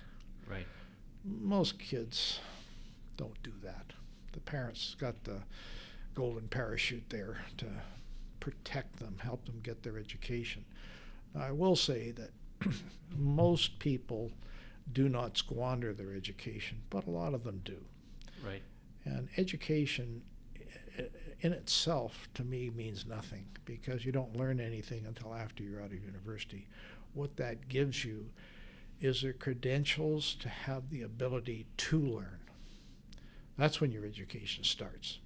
Right. Most kids don't do that. The parents got the golden parachute there to protect them, help them get their education. I will say that most people do not squander their education, but a lot of them do. Right. And education in itself, to me, means nothing, because you don't learn anything until after you're out of university. What that gives you is the credentials to have the ability to learn. That's when your education starts.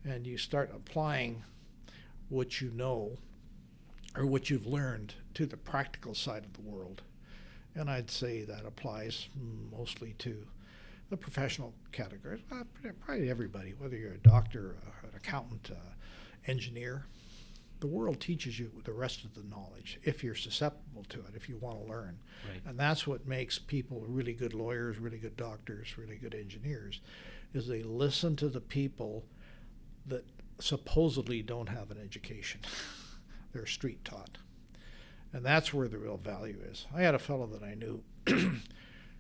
And you start applying what you know or what you've learned to the practical side of the world. And I'd say that applies mostly to the professional categories, probably everybody, whether you're a doctor, an accountant, engineer. The world teaches you the rest of the knowledge if you're susceptible to it, if you want to learn. Right. And that's what makes people really good lawyers, really good doctors, really good engineers, is they listen to the people that supposedly don't have an education. They're street taught. And that's where the real value is. I had a fellow that I knew,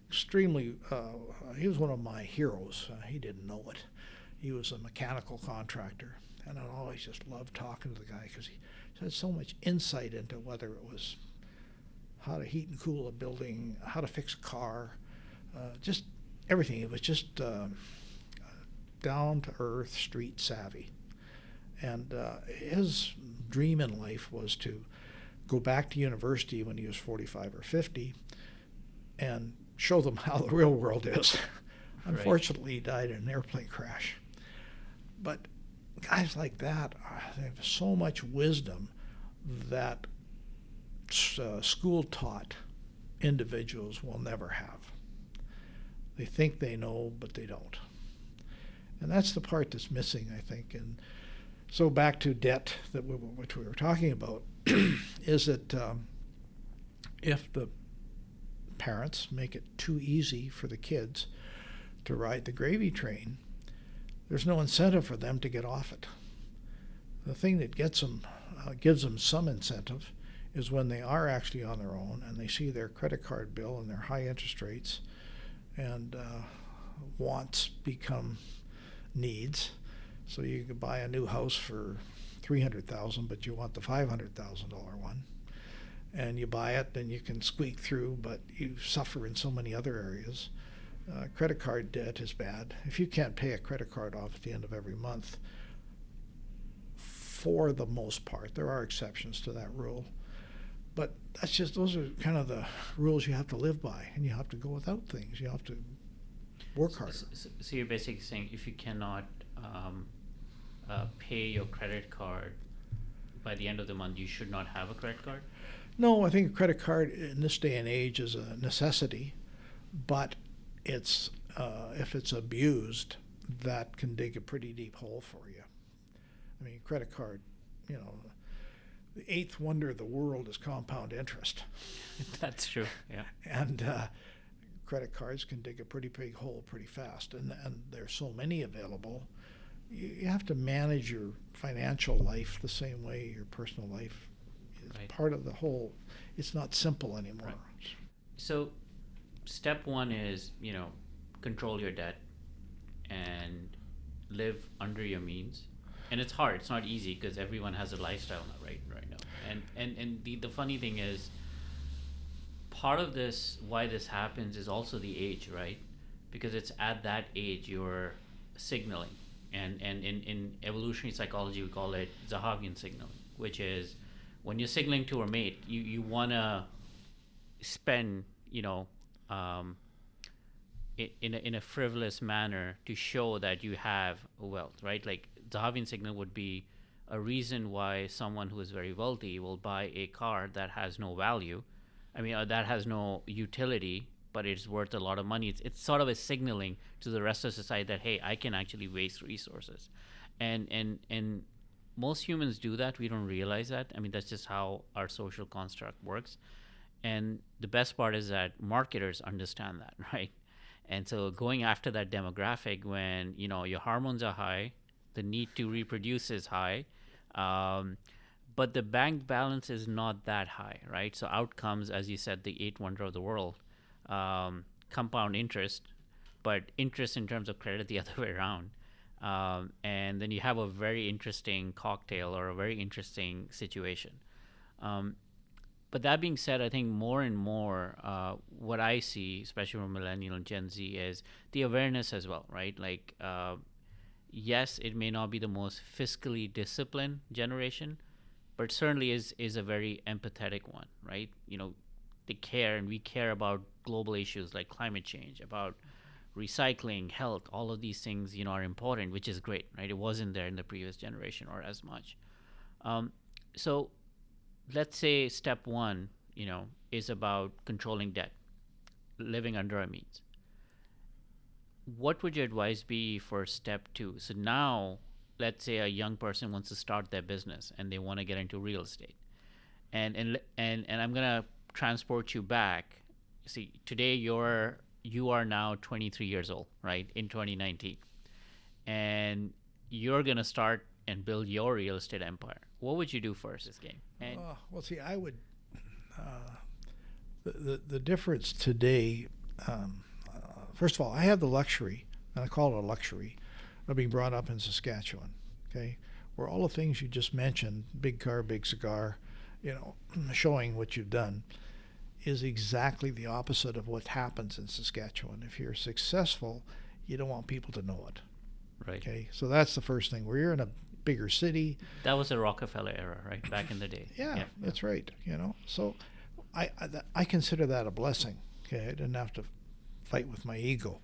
extremely, he was one of my heroes. He didn't know it. He was a mechanical contractor. And I always just loved talking to the guy because he had so much insight into whether it was how to heat and cool a building, how to fix a car, just everything. It was just down-to-earth, street savvy. And his dream in life was to go back to university when he was 45 or 50 and show them how the real world is. Unfortunately, he died in an airplane crash. But guys like that, they have so much wisdom that school-taught individuals will never have. They think they know, but they don't. And that's the part that's missing, I think. And so back to debt, which we were talking about, is that if the parents make it too easy for the kids to ride the gravy train, there's no incentive for them to get off it. The thing that gives them some incentive is when they are actually on their own and they see their credit card bill and their high interest rates and wants become needs. So you could buy a new house for $300,000, but you want the $500,000 one, and you buy it, then you can squeak through, but you suffer in so many other areas. Credit card debt is bad. If you can't pay a credit card off at the end of every month, for the most part, there are exceptions to that rule, but those are kind of the rules you have to live by, and you have to go without things. You have to work harder. So you're basically saying if you cannot pay your credit card by the end of the month, you should not have a credit card? No, I think a credit card in this day and age is a necessity, but it's if it's abused, that can dig a pretty deep hole for you. I mean, credit card, the eighth wonder of the world is compound interest. That's true, yeah. And credit cards can dig a pretty big hole pretty fast, and there's so many available. You have to manage your financial life the same way your personal life is part of the whole. It's not simple anymore. Right. So step one is, control your debt and live under your means. And it's hard. It's not easy because everyone has a lifestyle right now. And the funny thing is, part of this, why this happens, is also the age, right? Because it's at that age you're signaling. And in evolutionary psychology, we call it Zahavian signaling, which is when you're signaling to a mate, you want to spend, in a frivolous manner to show that you have wealth, right? Like Zahavian signal would be a reason why someone who is very wealthy will buy a car that has no value. That has no utility, but it's worth a lot of money. It's sort of a signaling to the rest of society that, hey, I can actually waste resources. And most humans do that. We don't realize that. That's just how our social construct works. And the best part is that marketers understand that, right? And so going after that demographic when, your hormones are high, the need to reproduce is high, but the bank balance is not that high, right? So out comes, as you said, the eighth wonder of the world, compound interest, but interest in terms of credit the other way around. And then you have a very interesting cocktail or a very interesting situation. But that being said, I think more and more what I see, especially from millennial and Gen Z, is the awareness as well, right? Like, yes, it may not be the most fiscally disciplined generation, but certainly is a very empathetic one, right? They care, and we care about global issues like climate change, about recycling, health. All of these things, are important, which is great, right? It wasn't there in the previous generation or as much. So let's say step one, is about controlling debt, living under our means. What would your advice be for step two? So now, let's say a young person wants to start their business and they want to get into real estate, and I'm gonna transport you back. See, today you are now 23 years old, right? In 2019, and you're gonna start and build your real estate empire. What would you do first this game? And See, I would. The difference today. First of all, I have the luxury, and I call it a luxury, of being brought up in Saskatchewan, okay, where all the things you just mentioned, big car, big cigar, showing what you've done, is exactly the opposite of what happens in Saskatchewan. If you're successful, you don't want people to know it. Right. Okay, so that's the first thing. Where you're in a bigger city. That was the Rockefeller era, right? Back in the day. Yeah, that's right. So I consider that a blessing. Okay, I didn't have to fight with my ego.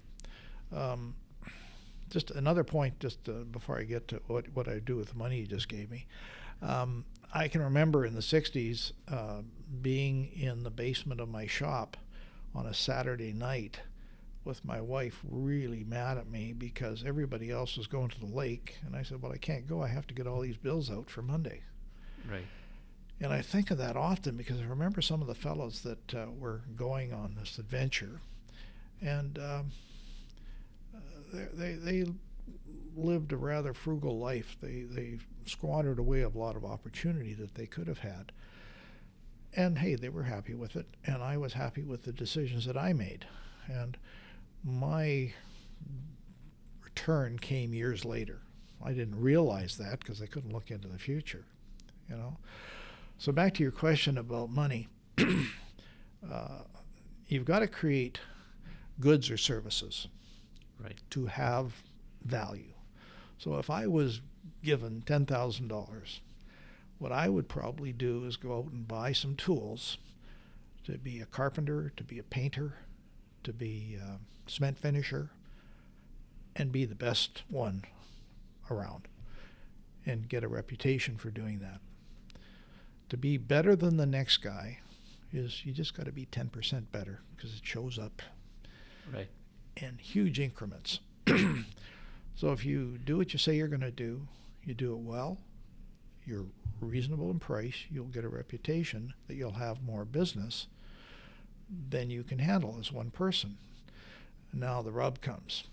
Just another point, before I get to what I do with the money you just gave me. I can remember in the 60s being in the basement of my shop on a Saturday night with my wife really mad at me because everybody else was going to the lake. And I said, well, I can't go. I have to get all these bills out for Monday. Right. And I think of that often because I remember some of the fellows that were going on this adventure. And they lived a rather frugal life. They squandered away a lot of opportunity that they could have had. And hey, they were happy with it, and I was happy with the decisions that I made. And my return came years later. I didn't realize that because I couldn't look into the future, So back to your question about money. You've got to create goods or services, right, to have value. So if I was given $10,000, what I would probably do is go out and buy some tools to be a carpenter, to be a painter, to be a cement finisher, and be the best one around and get a reputation for doing that. To be better than the next guy is you just got to be 10% better because it shows up right, in huge increments. So if you do what you say you're going to do, you do it well, you're reasonable in price, you'll get a reputation that you'll have more business than you can handle as one person. Now the rub comes.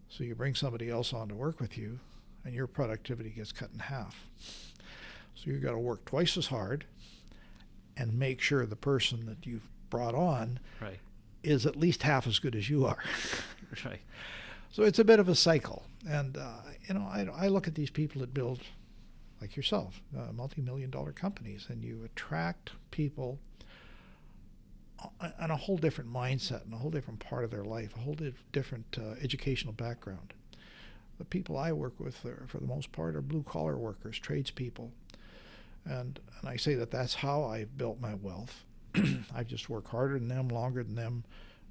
So you bring somebody else on to work with you, and your productivity gets cut in half. So you've got to work twice as hard and make sure the person that you've brought on right, is at least half as good as you are. right. So it's a bit of a cycle. And, I look at these people that build, like yourself, multi-million-dollar companies, and you attract people on a whole different mindset and a whole different part of their life, a whole different educational background. The people I work with, for the most part, are blue-collar workers, tradespeople. And I say that that's how I've built my wealth. I've just worked harder than them, longer than them,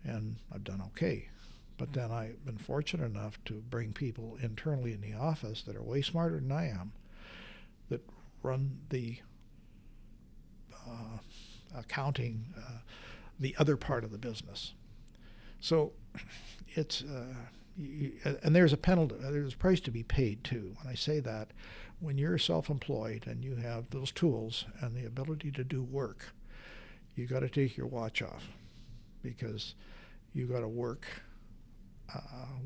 and I've done okay. But then I've been fortunate enough to bring people internally in the office that are way smarter than I am, that run the accounting, the other part of the business. So it's and there's a penalty, there's a price to be paid too. When I say that, when you're self-employed and you have those tools and the ability to do work, you got to take your watch off, because you got to work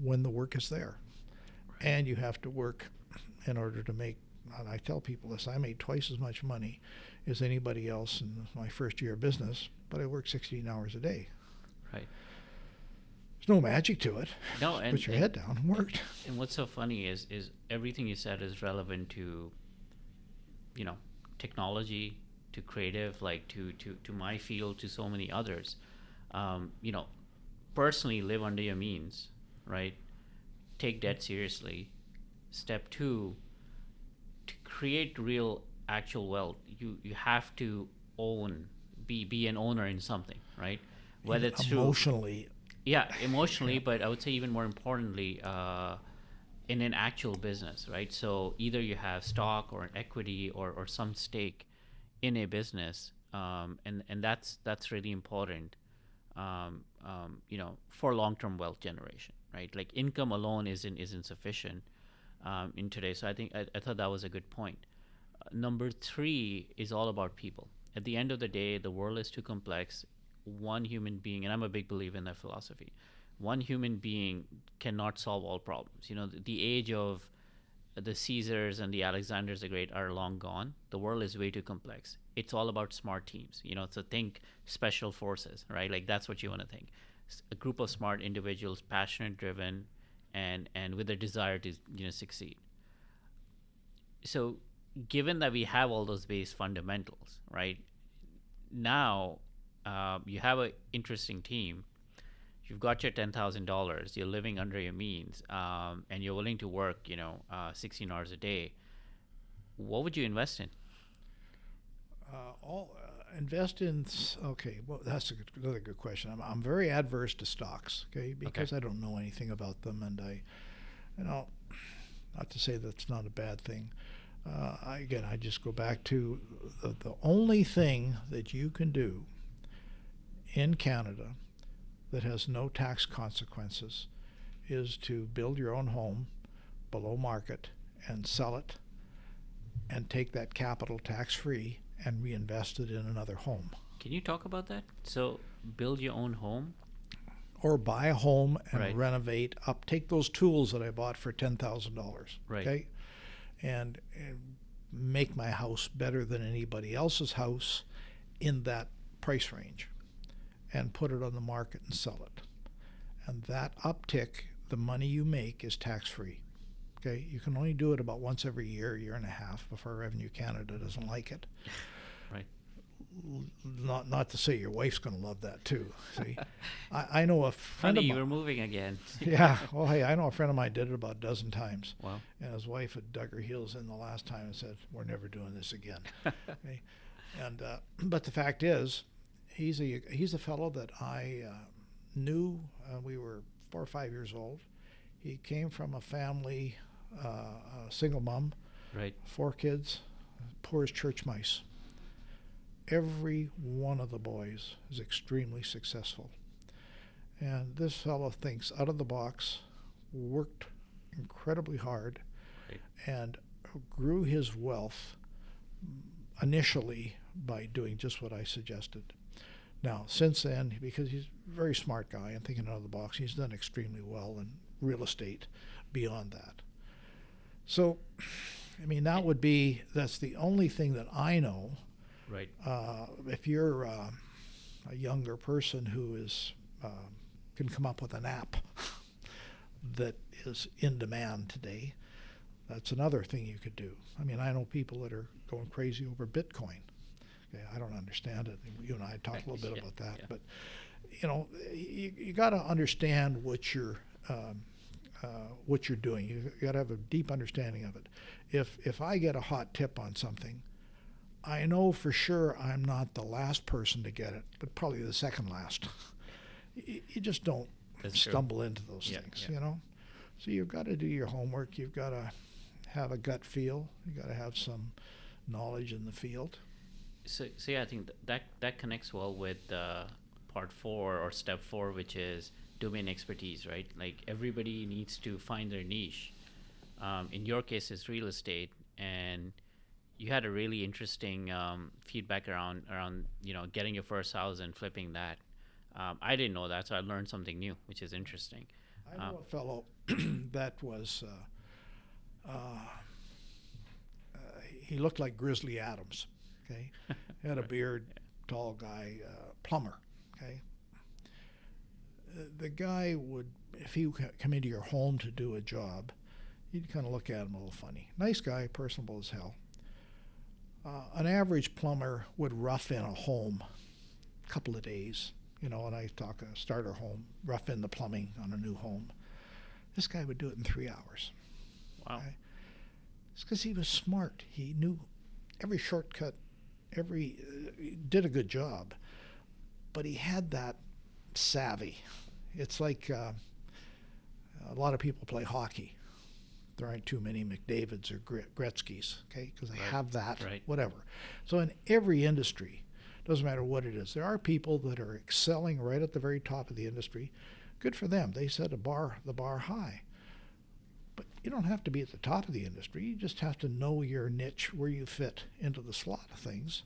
when the work is there, and you have to work in order to make. And I tell people this: I made twice as much money as anybody else in my first year of business, but I worked 16 hours a day. Right. There's no magic to it. No, and put your head down and worked. And what's so funny is everything you said is relevant to, technology, to creative, like to my field, to so many others. Personally live under your means, right? Take debt seriously. Step 2, to create real actual wealth, you have to be an owner in something, right? Whether it's emotionally. Emotionally, but I would say even more importantly, in an actual business, right? So either you have stock or an equity or some stake in a business, and that's really important, for long-term wealth generation, right? Like income alone isn't sufficient in today. So I think I thought that was a good point. Number 3 is all about people. At the end of the day, the world is too complex. One human being, and I'm a big believer in that philosophy, one human being cannot solve all problems. The age of the Caesars and the Alexanders the Great are long gone. The world is way too complex. It's all about smart teams. So think special forces, right? Like that's what you want to think. A group of smart individuals, passionate, driven, and with a desire to succeed. So given that we have all those base fundamentals, right? Now you have an interesting team. you've got your $10,000, you're living under your means, and you're willing to work, 16 hours a day, what would you invest in? Invest in. Okay, well, that's another good question. I'm very adverse to stocks. Okay, because I don't know anything about them, and not to say that's not a bad thing. I just go back to the only thing that you can do in Canada that has no tax consequences is to build your own home below market and sell it and take that capital tax-free and reinvest it in another home. Can you talk about that? So build your own home? Or buy a home and Right. renovate up. Take those tools that I bought for $10,000. Right. Okay, and make my house better than anybody else's house in that price range, and put it on the market and sell it. And that uptick, the money you make, is tax-free. Okay, you can only do it about once every year and a half before Revenue Canada doesn't like it. Right. Not to say your wife's going to love that too. See, I know a friend Honey, of you mine. were moving again. Yeah. Well, hey, I know a friend of mine did it about a dozen times, Wow. and his wife had dug her heels in the last time and said, "We're never doing this again." Okay? And but the fact is, he's a fellow that I knew. We were 4 or 5 years old. He came from a family, a single mom, Right. 4 kids, poor as church mice. Every one of the boys is extremely successful. And this fellow thinks out of the box, worked incredibly hard, Right. and grew his wealth initially by doing just what I suggested. Now, since then, because he's a very smart guy and thinking out of the box, he's done extremely well in real estate beyond that. So, I mean, that's the only thing that I know. Right. If you're a younger person who is can come up with an app that is in demand today, that's another thing you could do. I mean, I know people that are going crazy over Bitcoin. Okay, I don't understand it. You and I talked a little bit about that, but you got to understand what you're doing. You got to have a deep understanding of it. If I get a hot tip on something, I know for sure I'm not the last person to get it, but probably the second last. You just don't That's true. stumble into those Yeah, things, yeah. So you've got to do your homework. You've got to have a gut feel. You've got to have some knowledge in the field. So yeah, I think that connects well with part 4 or step 4, which is domain expertise, right? Like everybody needs to find their niche. In your case, it's real estate, and you had a really interesting feedback around getting your first house and flipping that. I didn't know that, so I learned something new, which is interesting. I know a fellow that was he looked like Grizzly Adams. Okay, he had a beard, tall guy, plumber. Okay, the guy would, if he would come into your home to do a job, you'd kind of look at him a little funny. Nice guy, personable as hell. An average plumber would rough in a home a couple of days, and I talk a starter home, rough in the plumbing on a new home. This guy would do it in 3 hours. Wow. Okay? It's because he was smart. He knew every shortcut, he did a good job, but he had that savvy. It's like a lot of people play hockey. There aren't too many McDavids or Gretzkys, okay, because they have that, whatever. So in every industry, doesn't matter what it is, there are people that are excelling right at the very top of the industry. Good for them. They set the bar high. But you don't have to be at the top of the industry. You just have to know your niche, where you fit into the slot of things,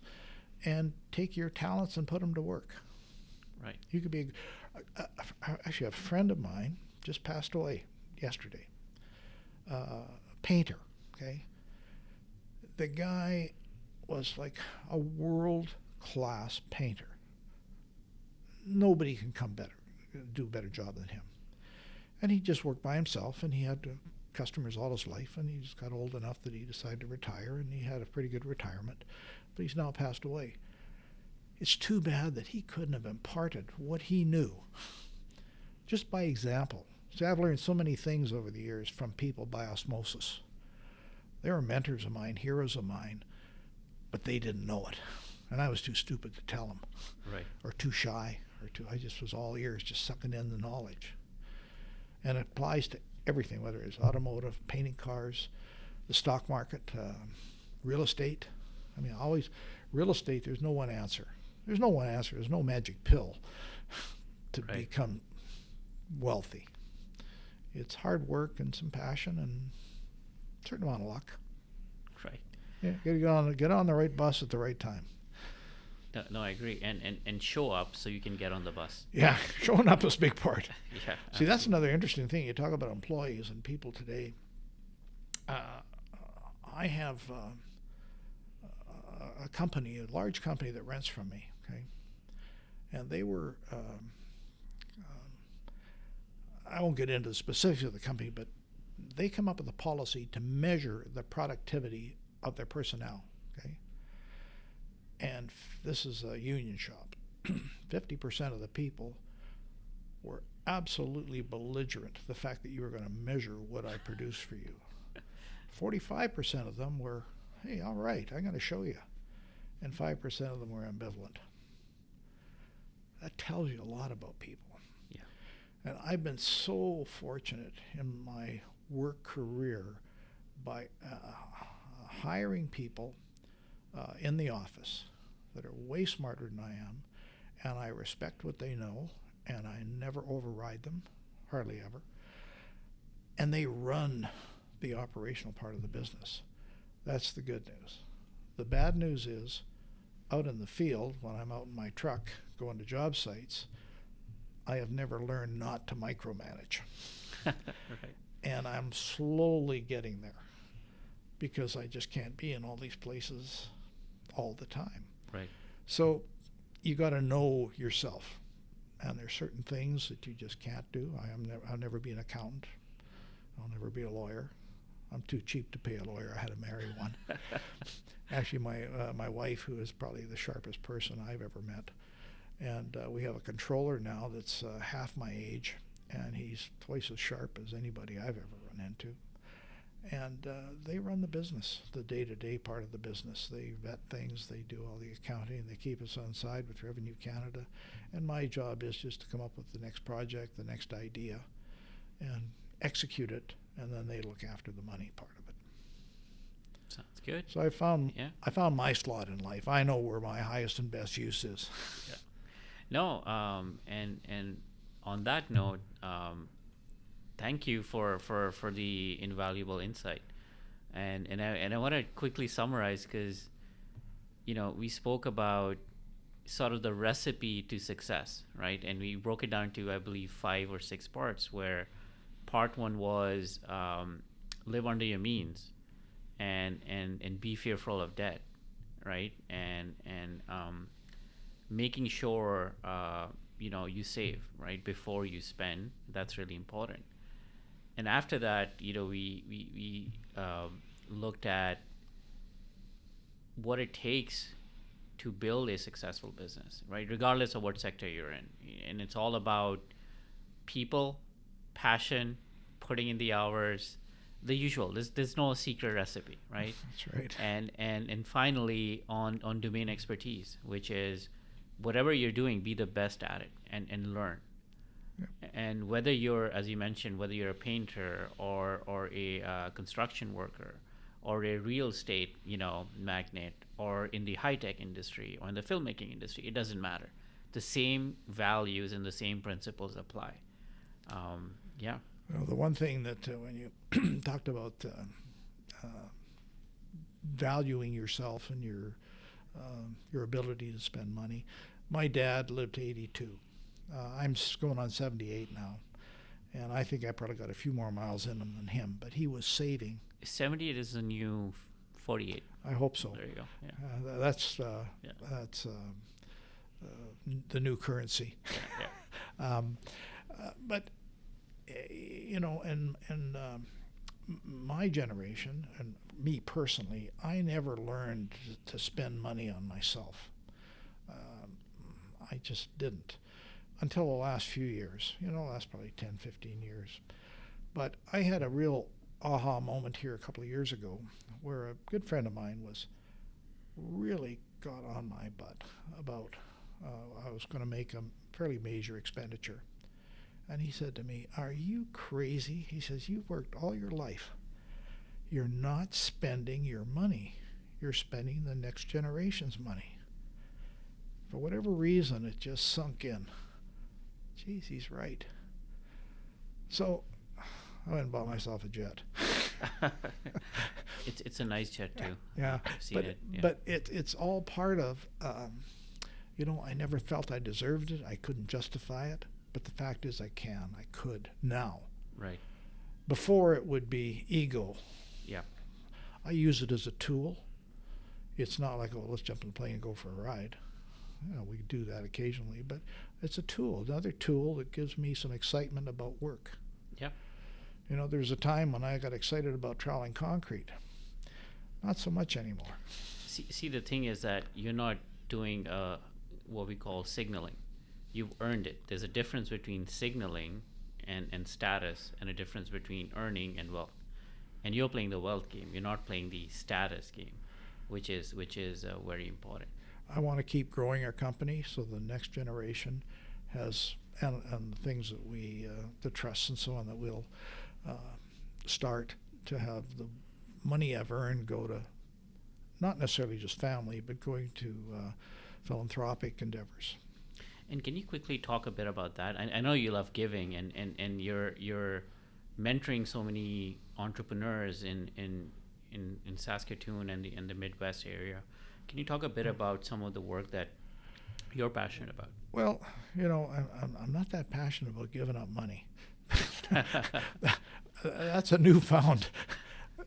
and take your talents and put them to work. Right. You could be actually a friend of mine just passed away yesterday. Painter, okay? The guy was like a world-class painter. Nobody can do a better job than him. And he just worked by himself, and he had customers all his life, and he just got old enough that he decided to retire, and he had a pretty good retirement, but he's now passed away. It's too bad that he couldn't have imparted what he knew just by example. See, I've learned so many things over the years from people by osmosis. They were mentors of mine, heroes of mine, but they didn't know it. And I was too stupid to tell them. Right. Or too shy. I just was all ears, just sucking in the knowledge. And it applies to everything, whether it's automotive, painting cars, the stock market, real estate. I mean, always, real estate, there's no one answer. There's no one answer. There's no magic pill to Right. become wealthy. It's hard work and some passion and a certain amount of luck. Right. Yeah, you gotta get on the right bus at the right time. No, I agree. And show up so you can get on the bus. Yeah, showing up is a big part. Yeah. See, that's another interesting thing. You talk about employees and people today. I have a company, a large company that rents from me, okay? And they were, I won't get into the specifics of the company, but they come up with a policy to measure the productivity of their personnel, okay? And this is a union shop. 50% of the people were absolutely belligerent to the fact that you were going to measure what I produce for you. 45% of them were, hey, all right, I'm going to show you. And 5% of them were ambivalent. That tells you a lot about people. Yeah. And I've been so fortunate in my work career by hiring people in the office that are way smarter than I am, and I respect what they know, and I never override them, hardly ever. And they run the operational part of the business. That's the good news. The bad news is, out in the field, when I'm out in my truck going to job sites, I have never learned not to micromanage. Right. And I'm slowly getting there because I just can't be in all these places all the time. Right. So you got to know yourself. And there's certain things that you just can't do. I'll never be an accountant. I'll never be a lawyer. I'm too cheap to pay a lawyer. I had to marry one. Actually, my wife, who is probably the sharpest person I've ever met, and we have a controller now that's half my age, and he's twice as sharp as anybody I've ever run into. And they run the business, the day-to-day part of the business. They vet things, they do all the accounting, they keep us on side with Revenue Canada. And my job is just to come up with the next project, the next idea, and execute it, and then they look after the money part of it. Sounds good. So I found my slot in life. I know where my highest and best use is. Yeah. No, and on that note, thank you for the invaluable insight, and I want to quickly summarize, because we spoke about sort of the recipe to success, right? And we broke it down to, I believe, 5 or 6 parts, where part 1 was live under your means and be fearful of debt, right? And making sure you save, right, before you spend. That's really important. And after that, we looked at what it takes to build a successful business, right, regardless of what sector you're in. And it's all about people, passion, putting in the hours, the usual. There's no secret recipe, right? That's right. And finally, on domain expertise, which is whatever you're doing, be the best at it and learn. Yep. And whether you're, as you mentioned, whether you're a painter or a construction worker or a real estate, magnate, or in the high-tech industry or in the filmmaking industry, it doesn't matter. The same values and the same principles apply. Yeah. Well, the one thing that when you talked about valuing yourself and your ability to spend money, my dad lived to 82. I'm going on 78 now, and I think I probably got a few more miles in him than him, but he was saving. 78 is the new 48. I hope so. There you go. Yeah. That's the new currency. Yeah. But and my generation and me personally, I never learned to spend money on myself. I just didn't. until the last few years, last probably 10, 15 years. But I had a real aha moment here a couple of years ago where a good friend of mine was really got on my butt about I was going to make a fairly major expenditure. And he said to me, "Are you crazy?" He says, "You've worked all your life. You're not spending your money. You're spending the next generation's money." For whatever reason, it just sunk in. Geez, he's right. So I went and bought myself a jet. It's a nice jet too. Yeah, I've seen it. Yeah. but it's all part of, I never felt I deserved it. I couldn't justify it. But the fact is I could now. Right. Before it would be ego. Yeah. I use it as a tool. It's not like, oh, let's jump in the plane and go for a ride. We do that occasionally, but it's a tool, another tool that gives me some excitement about work. Yeah. There's a time when I got excited about troweling concrete. Not so much anymore. See, the thing is that you're not doing what we call signaling. You've earned it. There's a difference between signaling and status, and a difference between earning and wealth. And you're playing the wealth game. You're not playing the status game, which is very important. I want to keep growing our company so the next generation has, and the things that the trusts and so on that we'll start to have the money I've earned go to not necessarily just family, but going to philanthropic endeavors. And can you quickly talk a bit about that? I know you love giving, and you're mentoring so many entrepreneurs in Saskatoon and the Midwest area. Can you talk a bit about some of the work that you're passionate about? Well, I'm not that passionate about giving up money. That's a newfound,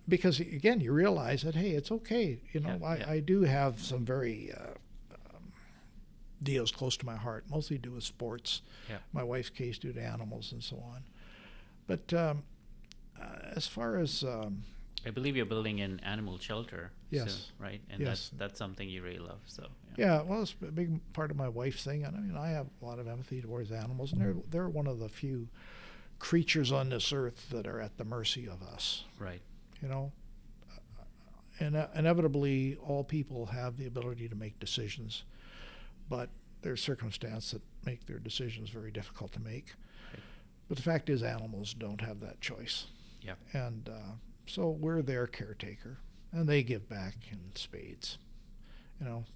because again, you realize that, hey, it's okay. I do have some very deals close to my heart, mostly do with sports. Yeah. My wife's case due to animals and so on. But as far as I believe you're building an animal shelter. Yes. Soon, right? And yes. that's something you really love. So. Yeah, well, it's a big part of my wife's thing, and I have a lot of empathy towards animals, and they're one of the few creatures on this earth that are at the mercy of us. Right. Inevitably, all people have the ability to make decisions, but there's circumstances that make their decisions very difficult to make. Right. But the fact is, animals don't have that choice. Yeah. And so we're their caretaker, and they give back in spades.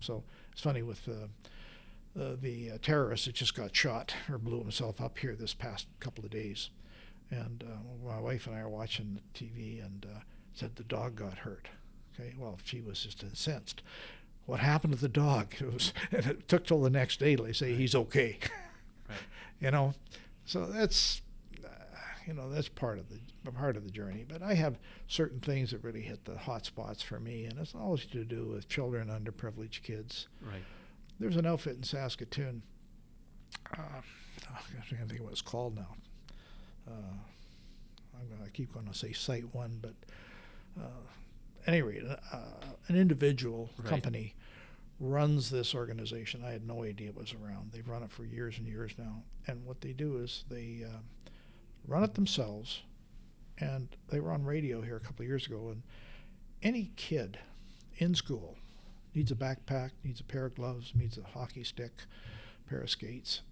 So it's funny with the terrorist that just got shot or blew himself up here this past couple of days. And my wife and I are watching the TV and said the dog got hurt. Okay, well, she was just incensed. What happened to the dog? And it took till the next day to say he's okay. Right. So that's that's part of the journey. But I have certain things that really hit the hot spots for me, and it's always to do with children, underprivileged kids. Right. There's an outfit in Saskatoon. I can't think of what it's called now. I keep going to say Site One, but at any rate, an individual company runs this organization. I had no idea it was around. They've run it for years and years now. And what they do is they run it themselves, and they were on radio here a couple of years ago, and any kid in school needs a backpack, needs a pair of gloves, needs a hockey stick, a pair of skates,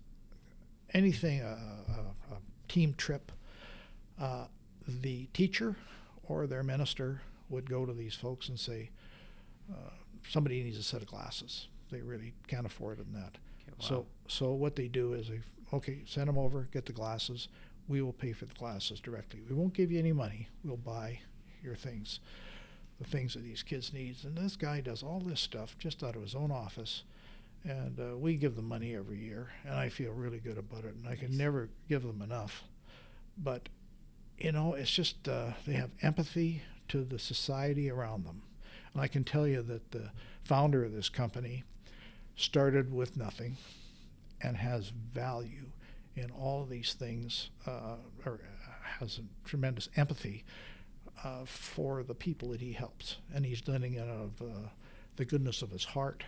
anything, a team trip, the teacher or their minister would go to these folks and say, somebody needs a set of glasses. They really can't afford it in that. Okay, wow. So what they do is send them over, get the glasses. We will pay for the glasses directly. We won't give you any money. We'll buy your things, the things that these kids need. And this guy does all this stuff just out of his own office, and we give them money every year, and I feel really good about it, and I can never give them enough. But, it's just they have empathy to the society around them. And I can tell you that the founder of this company started with nothing and has value in all of these things, or has a tremendous empathy for the people that he helps. And he's done it out of the goodness of his heart.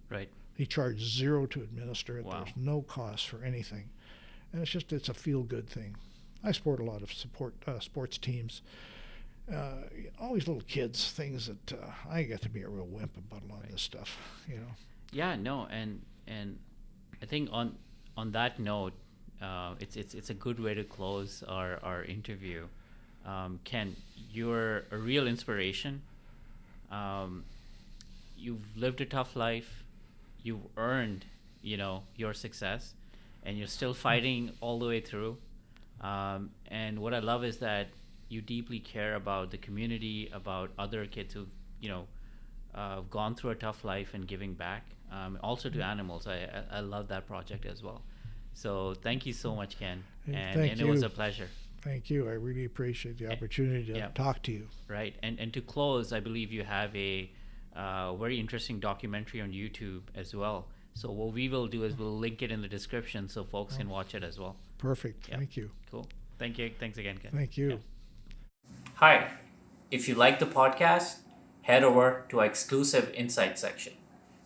Right. He charged $0 to administer it. Wow. There's no cost for anything. and it's a feel-good thing. I support a lot of sports teams. Always little kids, things that I get to be a real wimp about a lot of this stuff, you know. Yeah, no, and I think on that note, it's a good way to close our interview. Ken, you're a real inspiration. You've lived a tough life. You've earned, your success, and you're still fighting all the way through. And what I love is that you deeply care about the community, about other kids who've, gone through a tough life and giving back. Also to animals. I love that project as well. So thank you so much, Ken. And it was a pleasure. Thank you. I really appreciate the opportunity to talk to you. Right. And to close, I believe you have a very interesting documentary on YouTube as well. So what we will do is we'll link it in the description so folks can watch it as well. Perfect. Thank you. Cool. Thank you. Thanks again, Ken. Thank you. Hi. If you like the podcast, head over to our exclusive insights section,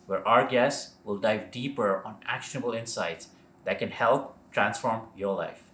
where our guests will dive deeper on actionable insights that can help transform your life.